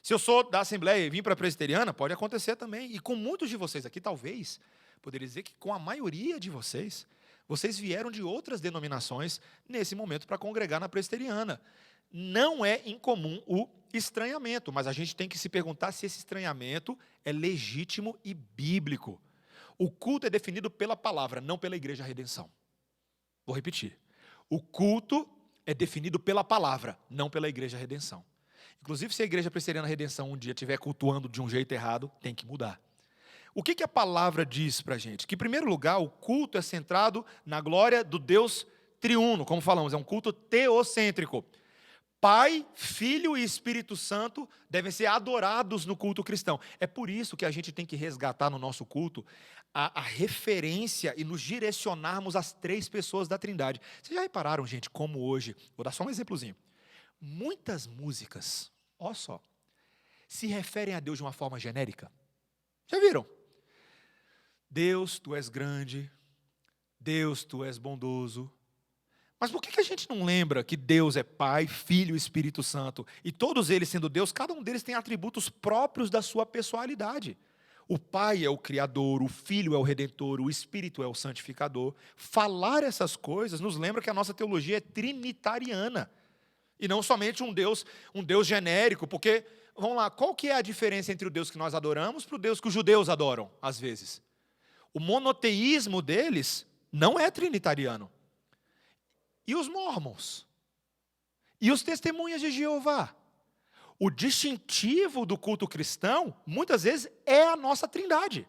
Se eu sou da Assembleia e vim para a presbiteriana, pode acontecer também. E com muitos de vocês aqui, talvez, poderia dizer que com a maioria de vocês, vocês vieram de outras denominações nesse momento para congregar na presbiteriana. Não é incomum o estranhamento, mas a gente tem que se perguntar se esse estranhamento é legítimo e bíblico. O culto é definido pela palavra, não pela Igreja Redenção. Vou repetir. O culto é definido pela palavra, não pela Igreja Redenção. Inclusive, se a Igreja Presbiteriana Redenção um dia estiver cultuando de um jeito errado, tem que mudar. O que a palavra diz para a gente? Que, em primeiro lugar, o culto é centrado na glória do Deus triuno, como falamos, é um culto teocêntrico. Pai, Filho e Espírito Santo devem ser adorados no culto cristão. É por isso que a gente tem que resgatar no nosso culto a referência e nos direcionarmos às 3 pessoas da Trindade. Vocês já repararam, gente, como hoje, vou dar só um exemplozinho, muitas músicas, olha só, se referem a Deus de uma forma genérica. Já viram? Deus, Tu és grande, Deus, Tu és bondoso. Mas por que a gente não lembra que Deus é Pai, Filho e Espírito Santo? E todos eles sendo Deus, cada um deles tem atributos próprios da sua pessoalidade. O Pai é o Criador, o Filho é o Redentor, o Espírito é o Santificador. Falar essas coisas nos lembra que a nossa teologia é trinitariana. E não somente um Deus genérico, porque, vamos lá, qual que é a diferença entre o Deus que nós adoramos para o Deus que os judeus adoram, às vezes? O monoteísmo deles não é trinitariano. E os mormons? E os testemunhas de Jeová? O distintivo do culto cristão, muitas vezes, é a nossa trindade.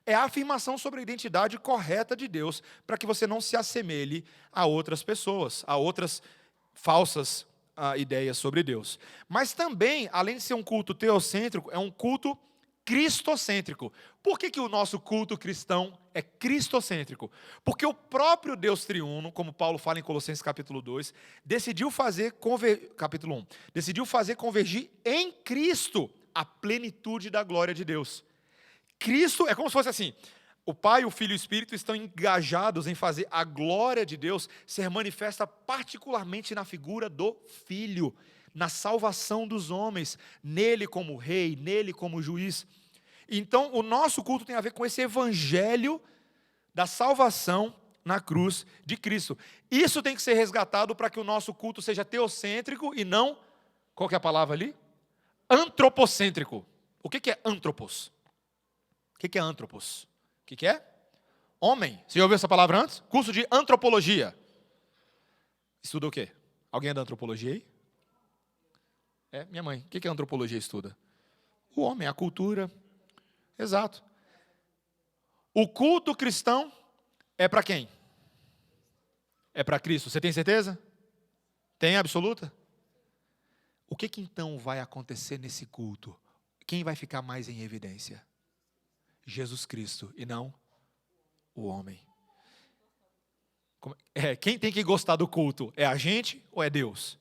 É a afirmação sobre a identidade correta de Deus, para que você não se assemelhe a outras pessoas, a outras falsas ideias sobre Deus. Mas também, além de ser um culto teocêntrico, é um culto cristocêntrico. Por que o nosso culto cristão é cristocêntrico? Porque o próprio Deus triuno, como Paulo fala em Colossenses capítulo 2, capítulo 1, decidiu fazer convergir em Cristo a plenitude da glória de Deus. Cristo é como se fosse assim, o Pai, o Filho e o Espírito estão engajados em fazer a glória de Deus ser manifesta particularmente na figura do Filho, na salvação dos homens, nele como rei, nele como juiz. Então, o nosso culto tem a ver com esse evangelho da salvação na cruz de Cristo. Isso tem que ser resgatado para que o nosso culto seja teocêntrico e não, qual que é a palavra ali? Antropocêntrico. O que é antropos? O que é antropos? O que é? Homem. Você já ouviu essa palavra antes? Curso de antropologia. Estuda o quê? Alguém é da antropologia aí? É, minha mãe. O que a antropologia estuda? O homem, a cultura. Exato. O culto cristão é para quem? É para Cristo. Você tem certeza? Tem absoluta? O que então vai acontecer nesse culto? Quem vai ficar mais em evidência? Jesus Cristo e não o homem. Quem tem que gostar do culto? É a gente ou é Deus?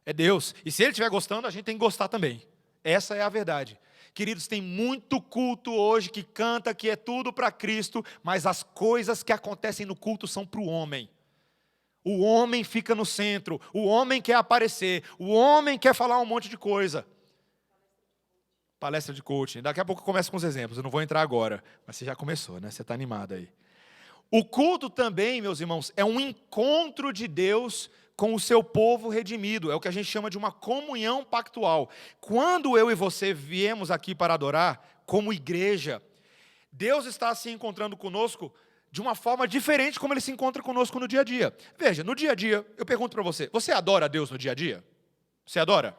É Deus. E se Ele estiver gostando, a gente tem que gostar também. Essa é a verdade. Queridos, tem muito culto hoje que canta que é tudo para Cristo, mas as coisas que acontecem no culto são para o homem. O homem fica no centro, o homem quer aparecer, o homem quer falar um monte de coisa. Palestra de coaching. Daqui a pouco eu começo com os exemplos, eu não vou entrar agora, mas você já começou, né? Você está animado aí. O culto também, meus irmãos, é um encontro de Deus com o seu povo redimido. É o que a gente chama de uma comunhão pactual. Quando eu e você viemos aqui para adorar, como igreja, Deus está se encontrando conosco de uma forma diferente como Ele se encontra conosco no dia a dia. Veja, no dia a dia, eu pergunto para você, você adora a Deus no dia a dia? Você adora?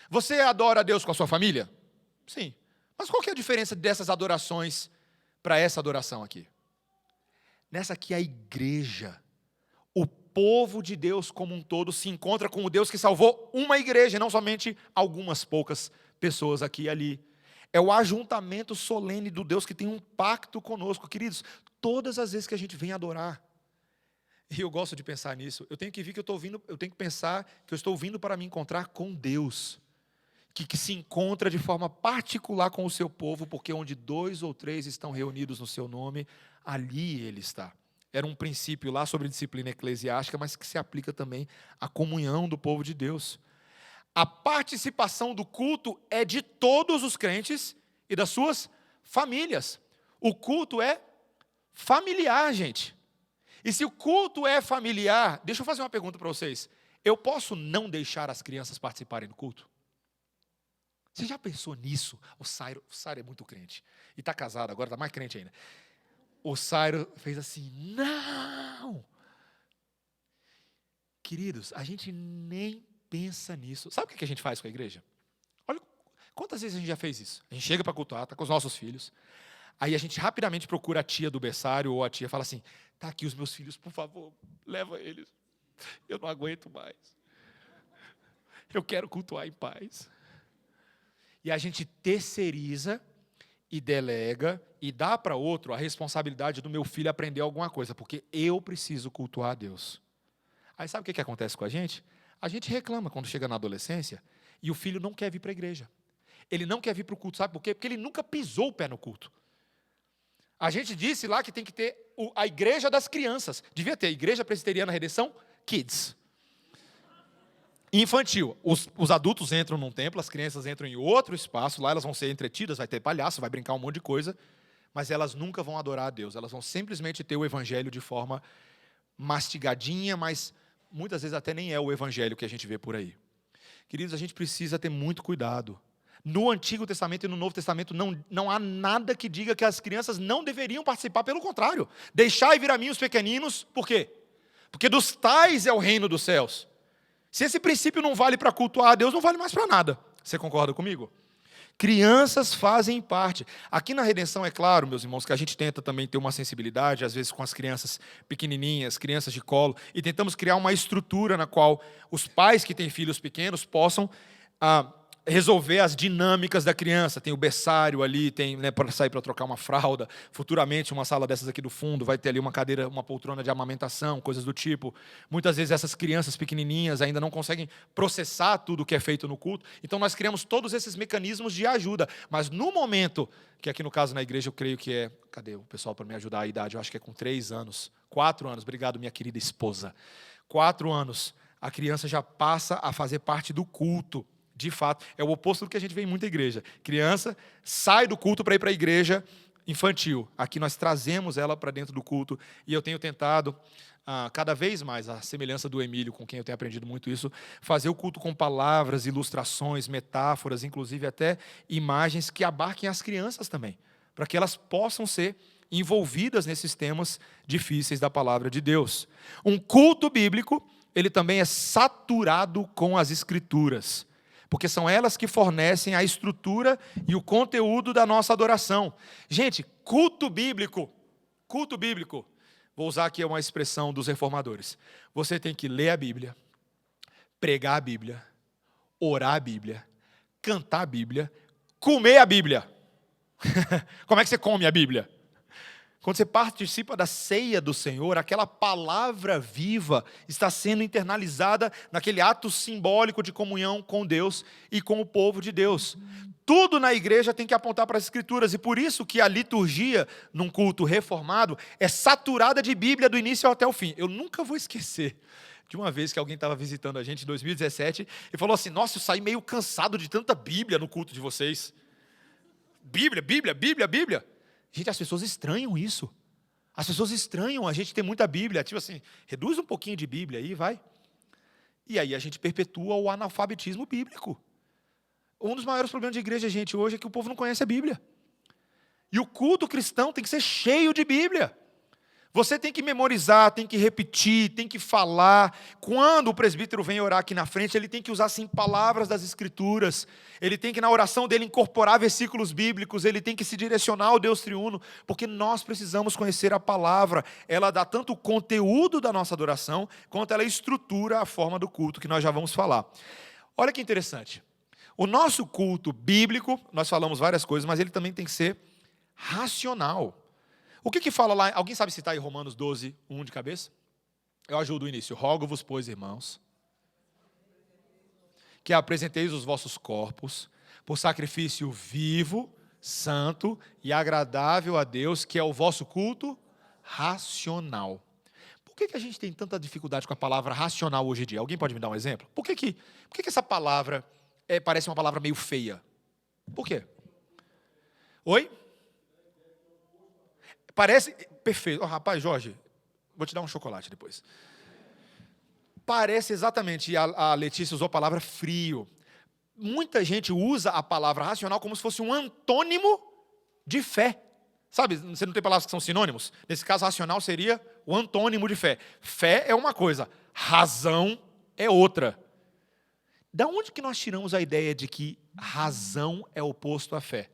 Você adora a Deus com a sua família? Sim. Mas qual que é a diferença dessas adorações para essa adoração aqui? Nessa aqui, a igreja, o povo de Deus como um todo se encontra com o Deus que salvou uma igreja, não somente algumas poucas pessoas aqui e ali. É o ajuntamento solene do Deus que tem um pacto conosco. Queridos, todas as vezes que a gente vem adorar, E eu gosto de pensar nisso. Eu tenho que ver que eu tenho que pensar que eu estou vindo para me encontrar com Deus, que se encontra de forma particular com o seu povo, porque onde 2 ou 3 estão reunidos no seu nome, ali ele está. Era um princípio lá sobre disciplina eclesiástica, mas que se aplica também à comunhão do povo de Deus. A participação do culto é de todos os crentes e das suas famílias. O culto é familiar, gente. E se o culto é familiar, deixa eu fazer uma pergunta para vocês. Eu posso não deixar as crianças participarem do culto? Você já pensou nisso? O Sairo é muito crente. E está casado, agora está mais crente ainda. O Sairo fez assim, não! Queridos, a gente nem pensa nisso. Sabe o que a gente faz com a igreja? Olha, quantas vezes a gente já fez isso? A gente chega para cultuar, está com os nossos filhos. Aí a gente rapidamente procura a tia do berçário ou a tia fala assim, está aqui os meus filhos, por favor, leva eles. Eu não aguento mais. Eu quero cultuar em paz. E a gente terceiriza e delega e dá para outro a responsabilidade do meu filho aprender alguma coisa, porque eu preciso cultuar a Deus. Aí sabe o que acontece com a gente? A gente reclama quando chega na adolescência e o filho não quer vir para a igreja. Ele não quer vir para o culto, sabe por quê? Porque ele nunca pisou o pé no culto. A gente disse lá que tem que ter a igreja das crianças. Devia ter a Igreja Presbiteriana Redenção Kids. Infantil. Os adultos entram num templo, as crianças entram em outro espaço, lá elas vão ser entretidas, vai ter palhaço, vai brincar um monte de coisa, mas elas nunca vão adorar a Deus. Elas vão simplesmente ter o evangelho de forma mastigadinha, mas muitas vezes até nem é o evangelho que a gente vê por aí. Queridos, a gente precisa ter muito cuidado. No Antigo Testamento e no Novo Testamento não há nada que diga que as crianças não deveriam participar, pelo contrário. Deixai vir a mim os pequeninos, por quê? Porque dos tais é o reino dos céus. Se esse princípio não vale para cultuar a Deus, não vale mais para nada. Você concorda comigo? Crianças fazem parte. Aqui na Redenção, é claro, meus irmãos, que a gente tenta também ter uma sensibilidade, às vezes com as crianças pequenininhas, crianças de colo, e tentamos criar uma estrutura na qual os pais que têm filhos pequenos possam resolver as dinâmicas da criança. Tem o berçário ali, tem, né, para sair para trocar uma fralda. Futuramente, uma sala dessas aqui do fundo vai ter ali uma cadeira, uma poltrona de amamentação, coisas do tipo. Muitas vezes essas crianças pequenininhas ainda não conseguem processar tudo o que é feito no culto. Então nós criamos todos esses mecanismos de ajuda. Mas no momento, que aqui no caso na igreja eu creio que é... Cadê o pessoal para me ajudar a idade? Eu acho que é com 3 anos. 4 anos, obrigado minha querida esposa. 4 anos, a criança já passa a fazer parte do culto. De fato, é o oposto do que a gente vê em muita igreja. Criança sai do culto para ir para a igreja infantil. Aqui nós trazemos ela para dentro do culto. E eu tenho tentado, cada vez mais, a semelhança do Emílio, com quem eu tenho aprendido muito isso, fazer o culto com palavras, ilustrações, metáforas, inclusive até imagens que abarquem as crianças também, para que elas possam ser envolvidas nesses temas difíceis da palavra de Deus. Um culto bíblico, ele também é saturado com as Escrituras, porque são elas que fornecem a estrutura e o conteúdo da nossa adoração. Gente, culto bíblico, vou usar aqui uma expressão dos reformadores. Você tem que ler a Bíblia, pregar a Bíblia, orar a Bíblia, cantar a Bíblia, comer a Bíblia. Como é que você come a Bíblia? Quando você participa da ceia do Senhor, aquela palavra viva está sendo internalizada naquele ato simbólico de comunhão com Deus e com o povo de Deus. Tudo na igreja tem que apontar para as Escrituras, e por isso que a liturgia, num culto reformado, é saturada de Bíblia do início até o fim. Eu nunca vou esquecer de uma vez que alguém estava visitando a gente em 2017 e falou assim, nossa, eu saí meio cansado de tanta Bíblia no culto de vocês. Bíblia. Gente, as pessoas estranham isso. As pessoas estranham a gente ter muita Bíblia. Tipo assim, reduz um pouquinho de Bíblia aí, vai. E aí a gente perpetua o analfabetismo bíblico. Um dos maiores problemas da igreja, gente, hoje é que o povo não conhece a Bíblia. E o culto cristão tem que ser cheio de Bíblia. Você tem que memorizar, tem que repetir, tem que falar. Quando o presbítero vem orar aqui na frente, ele tem que usar, sim, palavras das Escrituras. Ele tem que, na oração dele, incorporar versículos bíblicos. Ele tem que se direcionar ao Deus triuno, porque nós precisamos conhecer a palavra. Ela dá tanto o conteúdo da nossa adoração, quanto ela estrutura a forma do culto, que nós já vamos falar. Olha que interessante. O nosso culto bíblico, nós falamos várias coisas, mas ele também tem que ser racional. O que fala lá? Alguém sabe citar em Romanos 12, 1 de cabeça? Eu ajudo o início. Rogo-vos, pois, irmãos, que apresenteis os vossos corpos por sacrifício vivo, santo e agradável a Deus, que é o vosso culto racional. Por que a gente tem tanta dificuldade com a palavra racional hoje em dia? Alguém pode me dar um exemplo? Por que essa palavra parece uma palavra meio feia? Por quê? Oi? Parece... Perfeito. Oh, rapaz, Jorge, vou te dar um chocolate depois. Parece exatamente, a Letícia usou a palavra frio. Muita gente usa a palavra racional como se fosse um antônimo de fé. Sabe, você não tem palavras que são sinônimos? Nesse caso, racional seria o antônimo de fé. Fé é uma coisa, razão é outra. Da onde que nós tiramos a ideia de que razão é oposto à fé?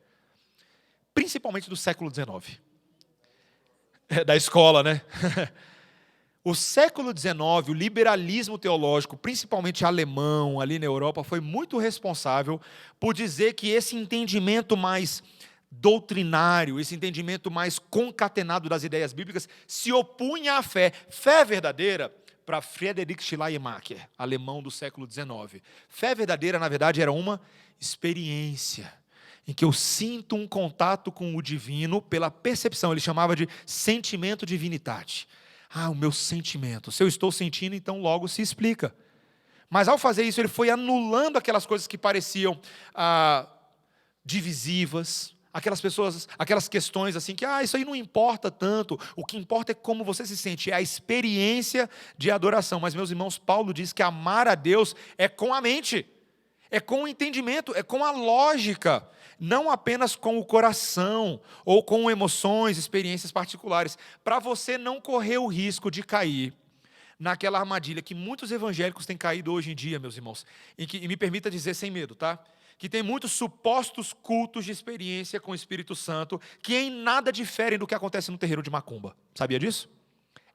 Principalmente do século XIX. Da escola, né? O século XIX, o liberalismo teológico, principalmente alemão, ali na Europa, foi muito responsável por dizer que esse entendimento mais doutrinário, esse entendimento mais concatenado das ideias bíblicas, se opunha à fé. Fé verdadeira, para Friedrich Schleiermacher, alemão do século XIX. Fé verdadeira, na verdade, era uma experiência em que eu sinto um contato com o divino pela percepção. Ele chamava de sentimento divinitate. O meu sentimento. Se eu estou sentindo, então logo se explica. Mas ao fazer isso, ele foi anulando aquelas coisas que pareciam divisivas, aquelas questões assim que isso aí não importa tanto. O que importa é como você se sente, é a experiência de adoração. Mas, meus irmãos, Paulo diz que amar a Deus é com a mente, é com o entendimento, é com a lógica, não apenas com o coração ou com emoções, experiências particulares, para você não correr o risco de cair naquela armadilha que muitos evangélicos têm caído hoje em dia, meus irmãos, e me permita dizer sem medo, tá? Que tem muitos supostos cultos de experiência com o Espírito Santo que em nada diferem do que acontece no terreiro de Macumba. Sabia disso?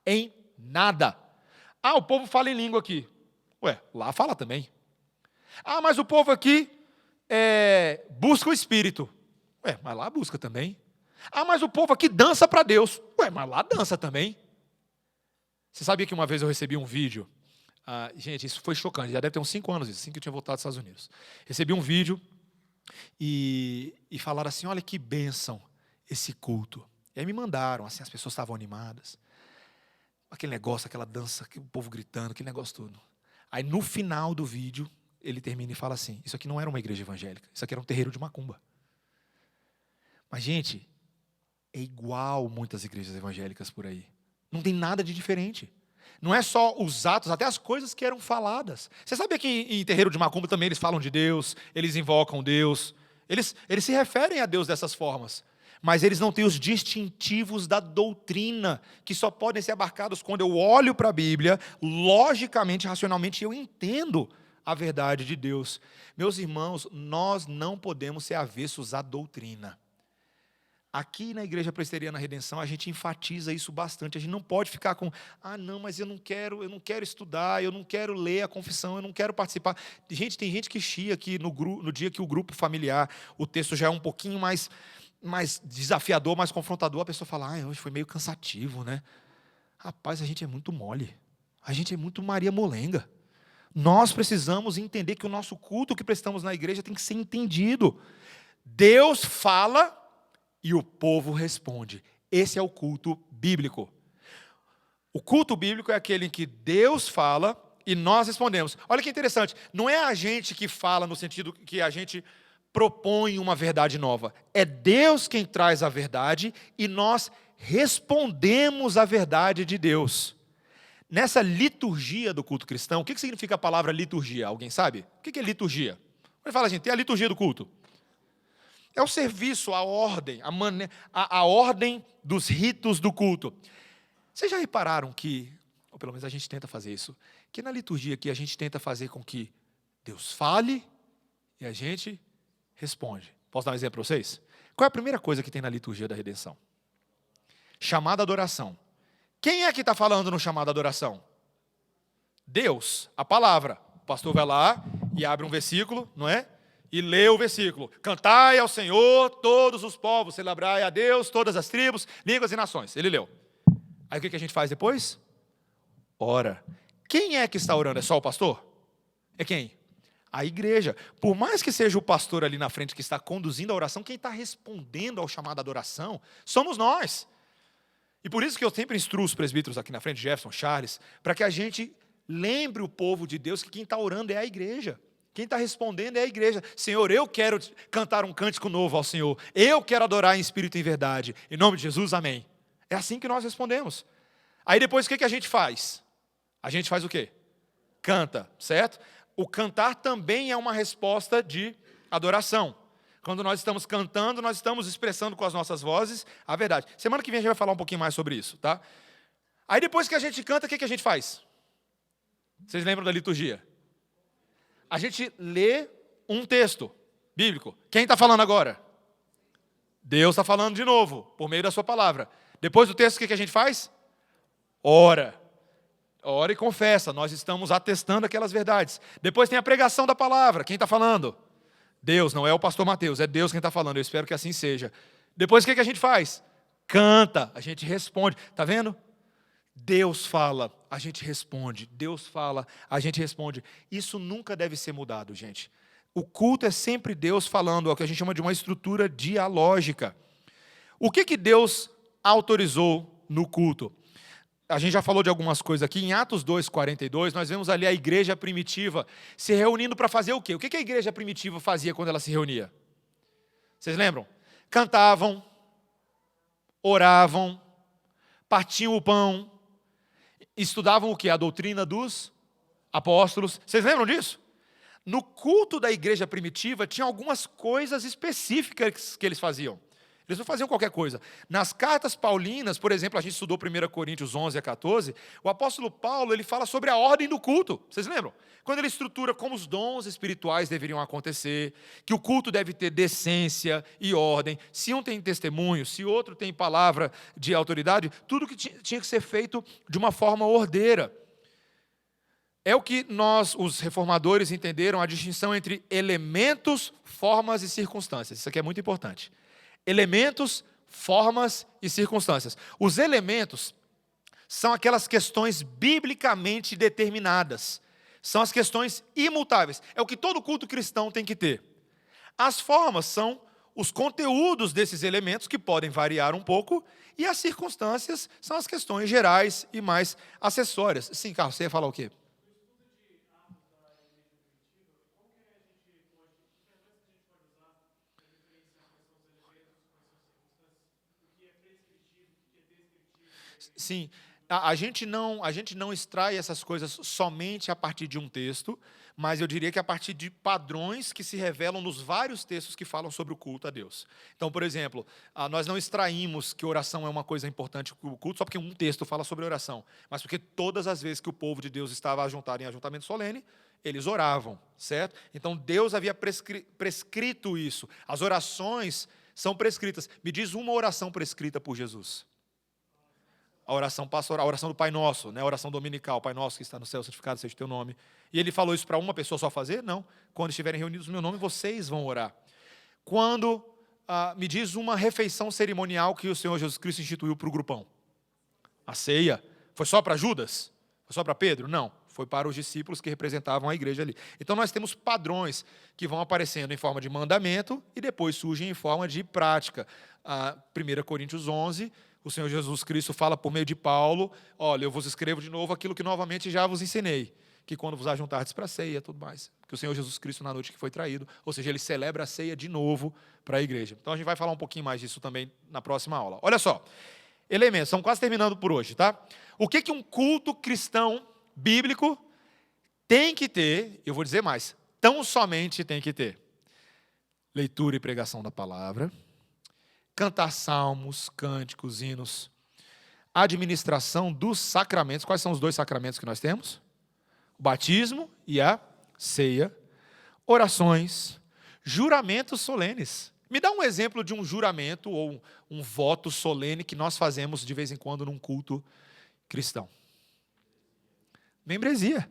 Em nada. O povo fala em língua aqui. Lá fala também. Mas o povo aqui busca o Espírito. Mas lá busca também. Mas o povo aqui dança para Deus. Mas lá dança também. Você sabia que uma vez eu recebi um vídeo? Gente, isso foi chocante. Já deve ter uns 5 anos isso, assim que eu tinha voltado dos Estados Unidos. Recebi um vídeo e falaram assim, olha que bênção esse culto. E aí me mandaram, assim, as pessoas estavam animadas. Aquele negócio, aquela dança, o povo gritando, aquele negócio todo. Aí no final do vídeo, ele termina e fala assim, isso aqui não era uma igreja evangélica, isso aqui era um terreiro de macumba. Mas, gente, é igual muitas igrejas evangélicas por aí. Não tem nada de diferente. Não é só os atos, até as coisas que eram faladas. Você sabia que em terreiro de macumba também eles falam de Deus, eles invocam Deus, eles se referem a Deus dessas formas. Mas eles não têm os distintivos da doutrina, que só podem ser abarcados quando eu olho para a Bíblia, logicamente, racionalmente, eu entendo a verdade de Deus. Meus irmãos, nós não podemos ser avessos à doutrina. Aqui na Igreja Presbiteriana Redenção, a gente enfatiza isso bastante. A gente não pode ficar com, não, mas eu não quero estudar, eu não quero ler a confissão, eu não quero participar. Gente, tem gente que chia que no dia que o grupo familiar, o texto já é um pouquinho mais desafiador, mais confrontador, a pessoa fala, hoje foi meio cansativo, né? Rapaz, a gente é muito mole. A gente é muito Maria Molenga. Nós precisamos entender que o nosso culto que prestamos na igreja tem que ser entendido. Deus fala e o povo responde. Esse é o culto bíblico. O culto bíblico é aquele em que Deus fala e nós respondemos. Olha que interessante, não é a gente que fala no sentido que a gente propõe uma verdade nova. É Deus quem traz a verdade e nós respondemos a verdade de Deus. Nessa liturgia do culto cristão, o que significa a palavra liturgia? Alguém sabe? O que é liturgia? Ele fala assim, tem a liturgia do culto. É o serviço, a ordem, a ordem dos ritos do culto. Vocês já repararam que, ou pelo menos a gente tenta fazer isso, que na liturgia aqui a gente tenta fazer com que Deus fale e a gente responde. Posso dar um exemplo para vocês? Qual é a primeira coisa que tem na liturgia da redenção? Chamada adoração. Quem é que está falando no chamado adoração? Deus, a palavra. O pastor vai lá e abre um versículo, não é? E lê o versículo. Cantai ao Senhor todos os povos, celebrai a Deus todas as tribos, línguas e nações. Ele leu. Aí o que a gente faz depois? ora. Quem é que está orando? É só o pastor? É quem? A igreja. Por mais que seja o pastor ali na frente que está conduzindo a oração, quem está respondendo ao chamado à adoração somos nós. E por isso que eu sempre instruo os presbíteros aqui na frente, Jefferson, Charles, para que a gente lembre o povo de Deus que quem está orando é a igreja. Quem está respondendo é a igreja. Senhor, eu quero cantar um cântico novo ao Senhor. Eu quero adorar em espírito e em verdade. Em nome de Jesus, amém. É assim que nós respondemos. Aí depois o que a gente faz? A gente faz o quê? Canta, certo? O cantar também é uma resposta de adoração. Quando nós estamos cantando, nós estamos expressando com as nossas vozes a verdade. Semana que vem a gente vai falar um pouquinho mais sobre isso, tá? Aí depois que a gente canta, o que a gente faz? Vocês lembram da liturgia? A gente lê um texto bíblico. Quem está falando agora? Deus está falando de novo, por meio da sua palavra. Depois do texto, o que a gente faz? Ora. Ora e confessa, nós estamos atestando aquelas verdades. Depois tem a pregação da palavra. Quem está falando? Deus, não é o pastor Mateus, é Deus quem está falando. Eu espero que assim seja. Depois o que a gente faz? Canta, a gente responde. Está vendo? Deus fala, a gente responde. Deus fala, a gente responde. Isso nunca deve ser mudado, gente. O culto é sempre Deus falando, é o que a gente chama de uma estrutura dialógica. O que Deus autorizou no culto? A gente já falou de algumas coisas aqui. Em Atos 2:42, nós vemos ali a igreja primitiva se reunindo para fazer o quê? O que a igreja primitiva fazia quando ela se reunia? Vocês lembram? Cantavam, oravam, partiam o pão, estudavam o quê? A doutrina dos apóstolos. Vocês lembram disso? No culto da igreja primitiva, tinha algumas coisas específicas que eles faziam. Eles não faziam qualquer coisa. Nas cartas paulinas, por exemplo, a gente estudou 1 Coríntios 11 a 14, o apóstolo Paulo ele fala sobre a ordem do culto. Vocês lembram? Quando ele estrutura como os dons espirituais deveriam acontecer, que o culto deve ter decência e ordem, se um tem testemunho, se outro tem palavra de autoridade, tudo que tinha que ser feito de uma forma ordeira. É o que nós, os reformadores, entenderam a distinção entre elementos, formas e circunstâncias. Isso aqui é muito importante. Elementos, formas e circunstâncias. Os elementos são aquelas questões biblicamente determinadas. São as questões imutáveis. É o que todo culto cristão tem que ter. As formas são os conteúdos desses elementos, que podem variar um pouco, e as circunstâncias são as questões gerais e mais acessórias. Sim, Carlos, você ia falar o quê? Sim, a gente não extrai essas coisas somente a partir de um texto, mas eu diria que a partir de padrões que se revelam nos vários textos que falam sobre o culto a Deus. Então, por exemplo, nós não extraímos que oração é uma coisa importante para o culto só porque um texto fala sobre oração, mas porque todas as vezes que o povo de Deus estava ajuntado em ajuntamento solene, eles oravam, certo? Então, Deus havia prescrito isso. As orações são prescritas. Me diz uma oração prescrita por Jesus. A oração pastoral, a oração do Pai Nosso, né? A oração dominical, Pai Nosso que está no céu, santificado seja o teu nome. E ele falou isso para uma pessoa só fazer? Não. Quando estiverem reunidos no meu nome, vocês vão orar. Quando me diz uma refeição cerimonial que o Senhor Jesus Cristo instituiu para o grupão. A ceia. Foi só para Judas? Foi só para Pedro? Não. Foi para os discípulos que representavam a igreja ali. Então nós temos padrões que vão aparecendo em forma de mandamento e depois surgem em forma de prática. 1 Coríntios 11, o Senhor Jesus Cristo fala por meio de Paulo, olha, eu vos escrevo de novo aquilo que novamente já vos ensinei, que quando vos ajuntardes para a ceia, tudo mais. Que o Senhor Jesus Cristo, na noite que foi traído, ou seja, ele celebra a ceia de novo para a igreja. Então a gente vai falar um pouquinho mais disso também na próxima aula. Olha só, elementos, estamos quase terminando por hoje, tá? O que um culto cristão bíblico tem que ter, eu vou dizer mais, tão somente tem que ter? Leitura e pregação da palavra, cantar salmos, cânticos, hinos, administração dos sacramentos. Quais são os 2 sacramentos que nós temos? O batismo e a ceia, orações, juramentos solenes. Me dá um exemplo de um juramento ou um voto solene que nós fazemos de vez em quando num culto cristão. Membresia.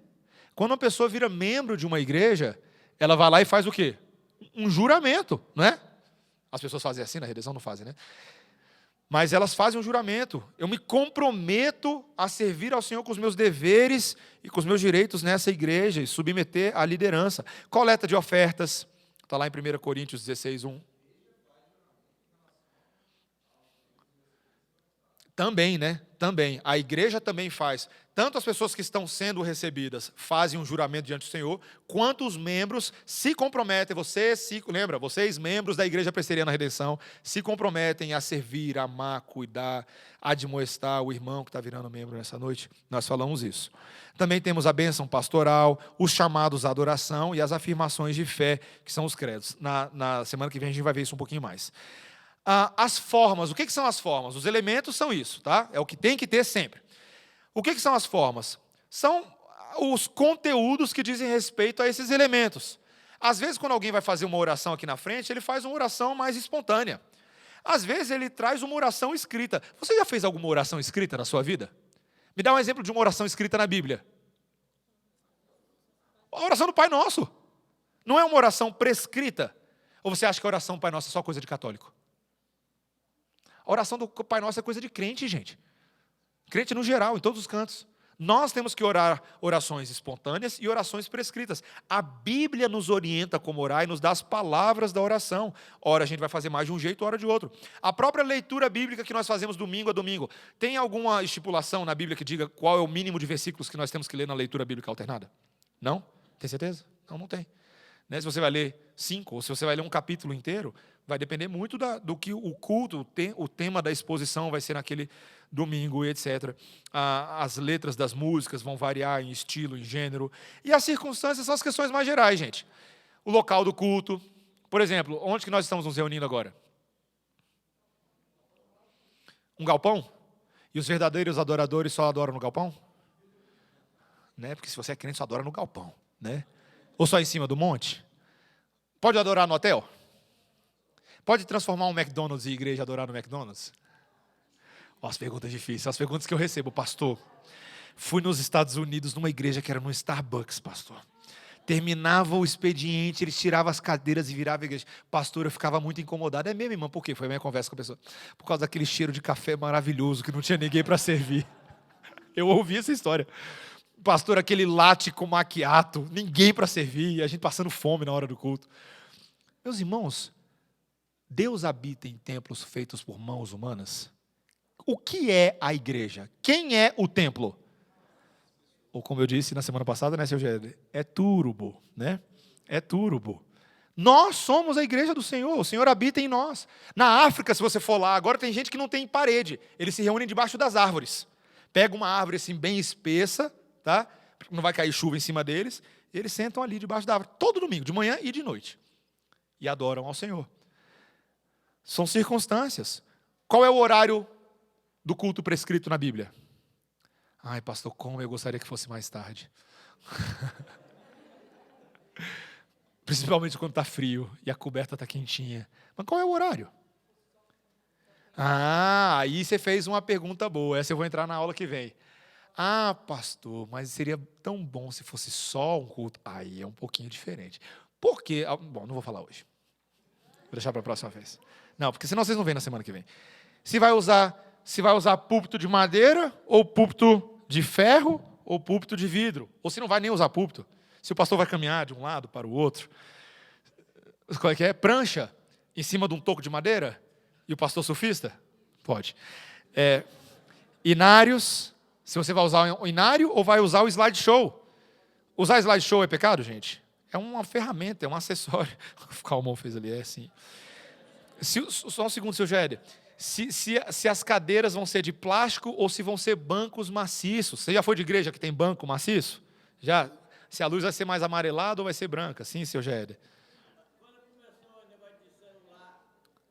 Quando uma pessoa vira membro de uma igreja, ela vai lá e faz o quê? Um juramento, não é? As pessoas fazem assim, na redenção não fazem, né? Mas elas fazem um juramento. Eu me comprometo a servir ao Senhor com os meus deveres e com os meus direitos nessa igreja e submeter à liderança. Coleta de ofertas. Está lá em 1 Coríntios 16, 1. Também, né? Também. A igreja também faz. Tanto as pessoas que estão sendo recebidas fazem um juramento diante do Senhor, quanto os membros se comprometem. Vocês, membros da Igreja Presbiteriana Redenção, se comprometem a servir, a amar, cuidar, admoestar o irmão que está virando membro nessa noite. Nós falamos isso. Também temos a bênção pastoral, os chamados à adoração e as afirmações de fé, que são os credos. Na semana que vem a gente vai ver isso um pouquinho mais. As formas, o que são as formas? Os elementos são isso, tá? É o que tem que ter sempre. O que são as formas? São os conteúdos que dizem respeito a esses elementos. Às vezes, quando alguém vai fazer uma oração aqui na frente, ele faz uma oração mais espontânea. Às vezes, ele traz uma oração escrita. Você já fez alguma oração escrita na sua vida? Me dá um exemplo de uma oração escrita na Bíblia. A oração do Pai Nosso. Não é uma oração prescrita. Ou você acha que a oração do Pai Nosso é só coisa de católico? A oração do Pai Nosso é coisa de crente, gente. Crente no geral, em todos os cantos. Nós temos que orar orações espontâneas e orações prescritas. A Bíblia nos orienta como orar e nos dá as palavras da oração. Ora a gente vai fazer mais de um jeito, ora de outro. A própria leitura bíblica que nós fazemos domingo a domingo, tem alguma estipulação na Bíblia que diga qual é o mínimo de versículos que nós temos que ler na leitura bíblica alternada? Não? Tem certeza? Não tem. Né? Se você vai ler 5, ou se você vai ler um capítulo inteiro, vai depender muito do que o culto, o tema da exposição vai ser naquele domingo, etc. As letras das músicas vão variar em estilo, em gênero. E as circunstâncias são as questões mais gerais, gente. O local do culto. Por exemplo, onde que nós estamos nos reunindo agora? Um galpão? E os verdadeiros adoradores só adoram no galpão? Né? Porque se você é crente, só adora no galpão. Né? Ou só em cima do monte? Pode adorar no hotel? Pode transformar um McDonald's em igreja e adorar no McDonald's? As perguntas difíceis, as perguntas que eu recebo, pastor. Fui nos Estados Unidos numa igreja que era no Starbucks, pastor. Terminava o expediente, eles tiravam as cadeiras e viravam a igreja. Pastor, eu ficava muito incomodado. É mesmo, irmão? Por quê? Foi a minha conversa com a pessoa. Por causa daquele cheiro de café maravilhoso, que não tinha ninguém para servir. Eu ouvi essa história. Pastor, aquele latte com macchiato, ninguém para servir, a gente passando fome na hora do culto. Meus irmãos, Deus habita em templos feitos por mãos humanas? O que é a igreja? Quem é o templo? Ou como eu disse na semana passada, né, seu Gede? É turbo, né? É turbo. Nós somos a igreja do Senhor, o Senhor habita em nós. Na África, se você for lá, agora tem gente que não tem parede, eles se reúnem debaixo das árvores. Pega uma árvore assim bem espessa, tá? Não vai cair chuva em cima deles, e eles sentam ali debaixo da árvore, todo domingo, de manhã e de noite. E adoram ao Senhor. São circunstâncias. Qual é o horário do culto prescrito na Bíblia? Ai, pastor, como eu gostaria que fosse mais tarde. Principalmente quando está frio e a coberta está quentinha. Mas qual é o horário? Aí você fez uma pergunta boa. Essa eu vou entrar na aula que vem. Pastor, mas seria tão bom se fosse só um culto. Aí é um pouquinho diferente. Por quê? Bom, não vou falar hoje. Vou deixar para a próxima vez. Não, porque senão vocês não vêm na semana que vem. Se vai usar púlpito de madeira, ou púlpito de ferro, ou púlpito de vidro. Ou se não vai nem usar púlpito. Se o pastor vai caminhar de um lado para o outro. Qual é que é? Prancha em cima de um toco de madeira? E o pastor surfista? Pode. Inários. Se você vai usar o inário ou vai usar o slideshow. Usar slideshow é pecado, gente? É uma ferramenta, é um acessório. O Calmon fez ali, é assim. Só um segundo, seu Géder. Se as cadeiras vão ser de plástico ou se vão ser bancos maciços. Você já foi de igreja que tem banco maciço? Já? Se a luz vai ser mais amarelada ou vai ser branca? Sim, seu Géder. Quando começou o negócio de celular,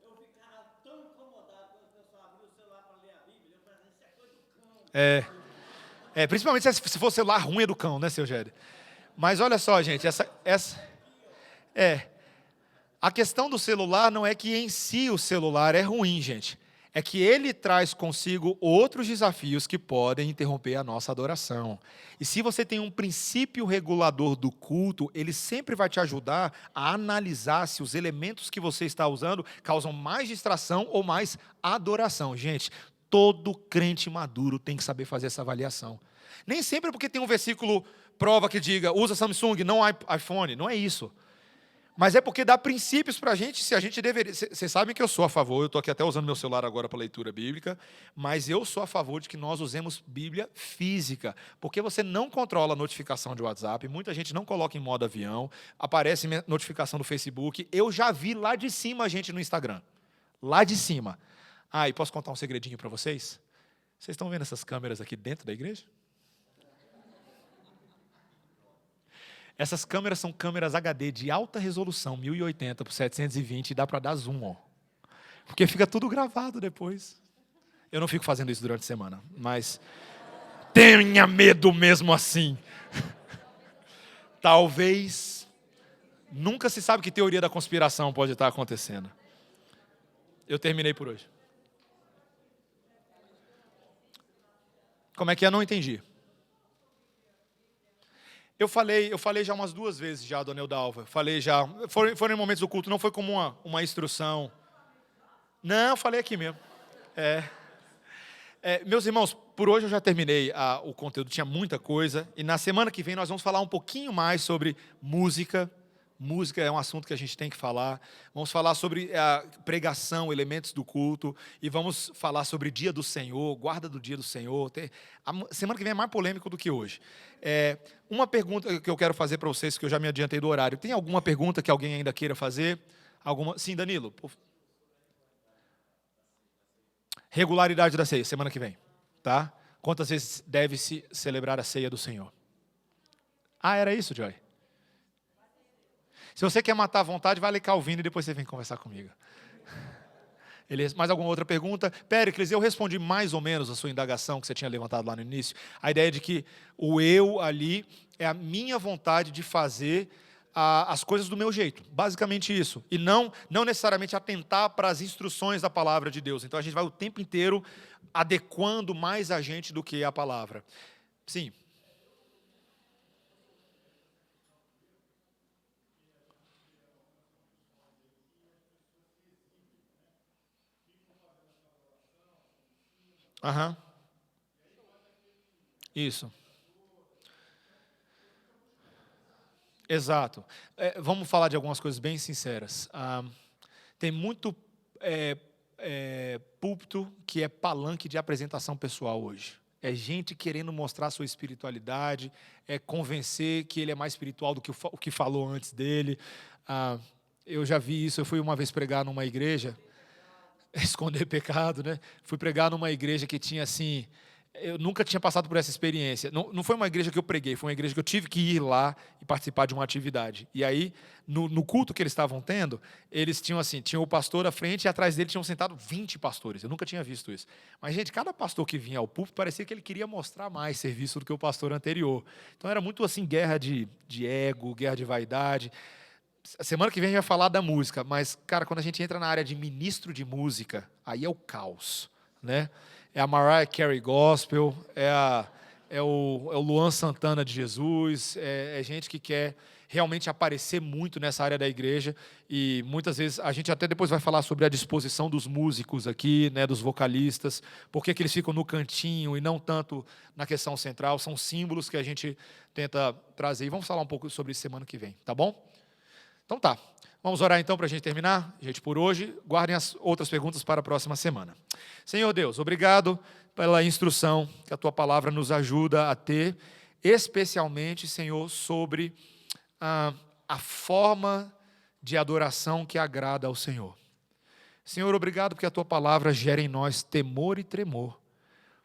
eu ficava tão incomodado quando o pessoal abriu o celular para ler a Bíblia. Eu falei, isso é coisa do cão. Principalmente se for celular ruim é do cão, né, seu Géder? Mas olha só, gente, a questão do celular não é que em si o celular é ruim, gente. é que ele traz consigo outros desafios que podem interromper a nossa adoração. E se você tem um princípio regulador do culto, ele sempre vai te ajudar a analisar se os elementos que você está usando causam mais distração ou mais adoração. Gente, todo crente maduro tem que saber fazer essa avaliação. Nem sempre é porque tem um versículo prova que diga, usa Samsung, não iPhone, não é isso. Mas é porque dá princípios para a gente, se a gente deveria... Vocês sabem que eu sou a favor, eu estou aqui até usando meu celular agora para leitura bíblica, mas eu sou a favor de que nós usemos Bíblia física, porque você não controla a notificação de WhatsApp, muita gente não coloca em modo avião, aparece notificação do Facebook, eu já vi lá de cima a gente no Instagram, lá de cima. Ah, e posso contar um segredinho para vocês? Vocês estão vendo essas câmeras aqui dentro da igreja? Essas câmeras são câmeras HD de alta resolução, 1080 por 720, e dá para dar zoom, ó. Porque fica tudo gravado depois. Eu não fico fazendo isso durante a semana, mas tenha medo mesmo assim. Talvez, nunca se sabe que teoria da conspiração pode estar acontecendo. Eu terminei por hoje. Como é que é? Não entendi. Eu falei já umas 2 vezes já, dona Eudalva. Falei já. Foram em momentos do culto, não foi como uma instrução. Não, falei aqui mesmo. Meus irmãos, por hoje eu já terminei o conteúdo, tinha muita coisa. E na semana que vem nós vamos falar um pouquinho mais sobre música. Música é um assunto que a gente tem que falar. Vamos falar sobre a pregação, elementos do culto. E vamos falar sobre dia do Senhor, guarda do dia do Senhor. A semana que vem é mais polêmico do que hoje. Uma pergunta que eu quero fazer para vocês, que eu já me adiantei do horário. Tem alguma pergunta que alguém ainda queira fazer? Sim, Danilo. Regularidade da ceia, semana que vem. Tá? Quantas vezes deve-se celebrar a ceia do Senhor? Era isso, Joy? Se você quer matar à vontade, vai ler Calvino e depois você vem conversar comigo. Mais alguma outra pergunta? Péricles, eu respondi mais ou menos a sua indagação que você tinha levantado lá no início. A ideia de que o eu ali é a minha vontade de fazer as coisas do meu jeito. Basicamente isso. E não necessariamente atentar para as instruções da palavra de Deus. Então a gente vai o tempo inteiro adequando mais a gente do que a palavra. Sim. Aham. Isso. Exato. Vamos falar de algumas coisas bem sinceras. Tem muito púlpito que é palanque de apresentação pessoal hoje. É gente querendo mostrar sua espiritualidade, convencer que ele é mais espiritual do que o que falou antes dele. Eu já vi isso, eu fui uma vez pregar numa igreja, esconder pecado, né? Fui pregar numa igreja que tinha assim, eu nunca tinha passado por essa experiência. Não foi uma igreja que eu preguei, foi uma igreja que eu tive que ir lá e participar de uma atividade. E aí, no culto que eles estavam tendo, eles tinham assim, tinha o pastor à frente e atrás dele tinham sentado 20 pastores. Eu nunca tinha visto isso. Mas, gente, cada pastor que vinha ao púlpito parecia que ele queria mostrar mais serviço do que o pastor anterior. Então era muito assim, guerra de ego, guerra de vaidade. Semana que vem a gente vai falar da música, mas, cara, quando a gente entra na área de ministro de música, aí é o caos, né? É a Mariah Carey Gospel, é o Luan Santana de Jesus, é gente que quer realmente aparecer muito nessa área da igreja, e muitas vezes, a gente até depois vai falar sobre a disposição dos músicos aqui, né, dos vocalistas, por que eles ficam no cantinho e não tanto na questão central, são símbolos que a gente tenta trazer, e vamos falar um pouco sobre isso semana que vem, tá bom? Então tá, vamos orar então para a gente terminar, gente, por hoje. Guardem as outras perguntas para a próxima semana. Senhor Deus, obrigado pela instrução que a Tua palavra nos ajuda a ter, especialmente, Senhor, sobre a forma de adoração que agrada ao Senhor. Senhor, obrigado porque a Tua palavra gera em nós temor e tremor,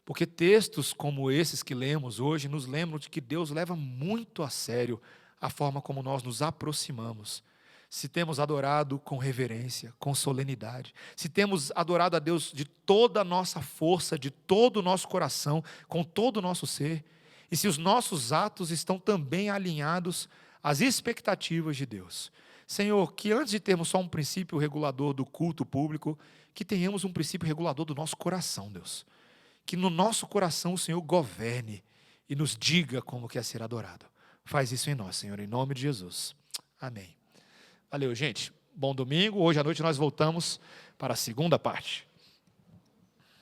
porque textos como esses que lemos hoje nos lembram de que Deus leva muito a sério a forma como nós nos aproximamos. Se temos adorado com reverência, com solenidade, se temos adorado a Deus de toda a nossa força, de todo o nosso coração, com todo o nosso ser, e se os nossos atos estão também alinhados às expectativas de Deus. Senhor, que antes de termos só um princípio regulador do culto público, que tenhamos um princípio regulador do nosso coração, Deus. Que no nosso coração o Senhor governe e nos diga como quer ser adorado. Faz isso em nós, Senhor, em nome de Jesus. Amém. Valeu, gente. Bom domingo. Hoje à noite nós voltamos para a segunda parte.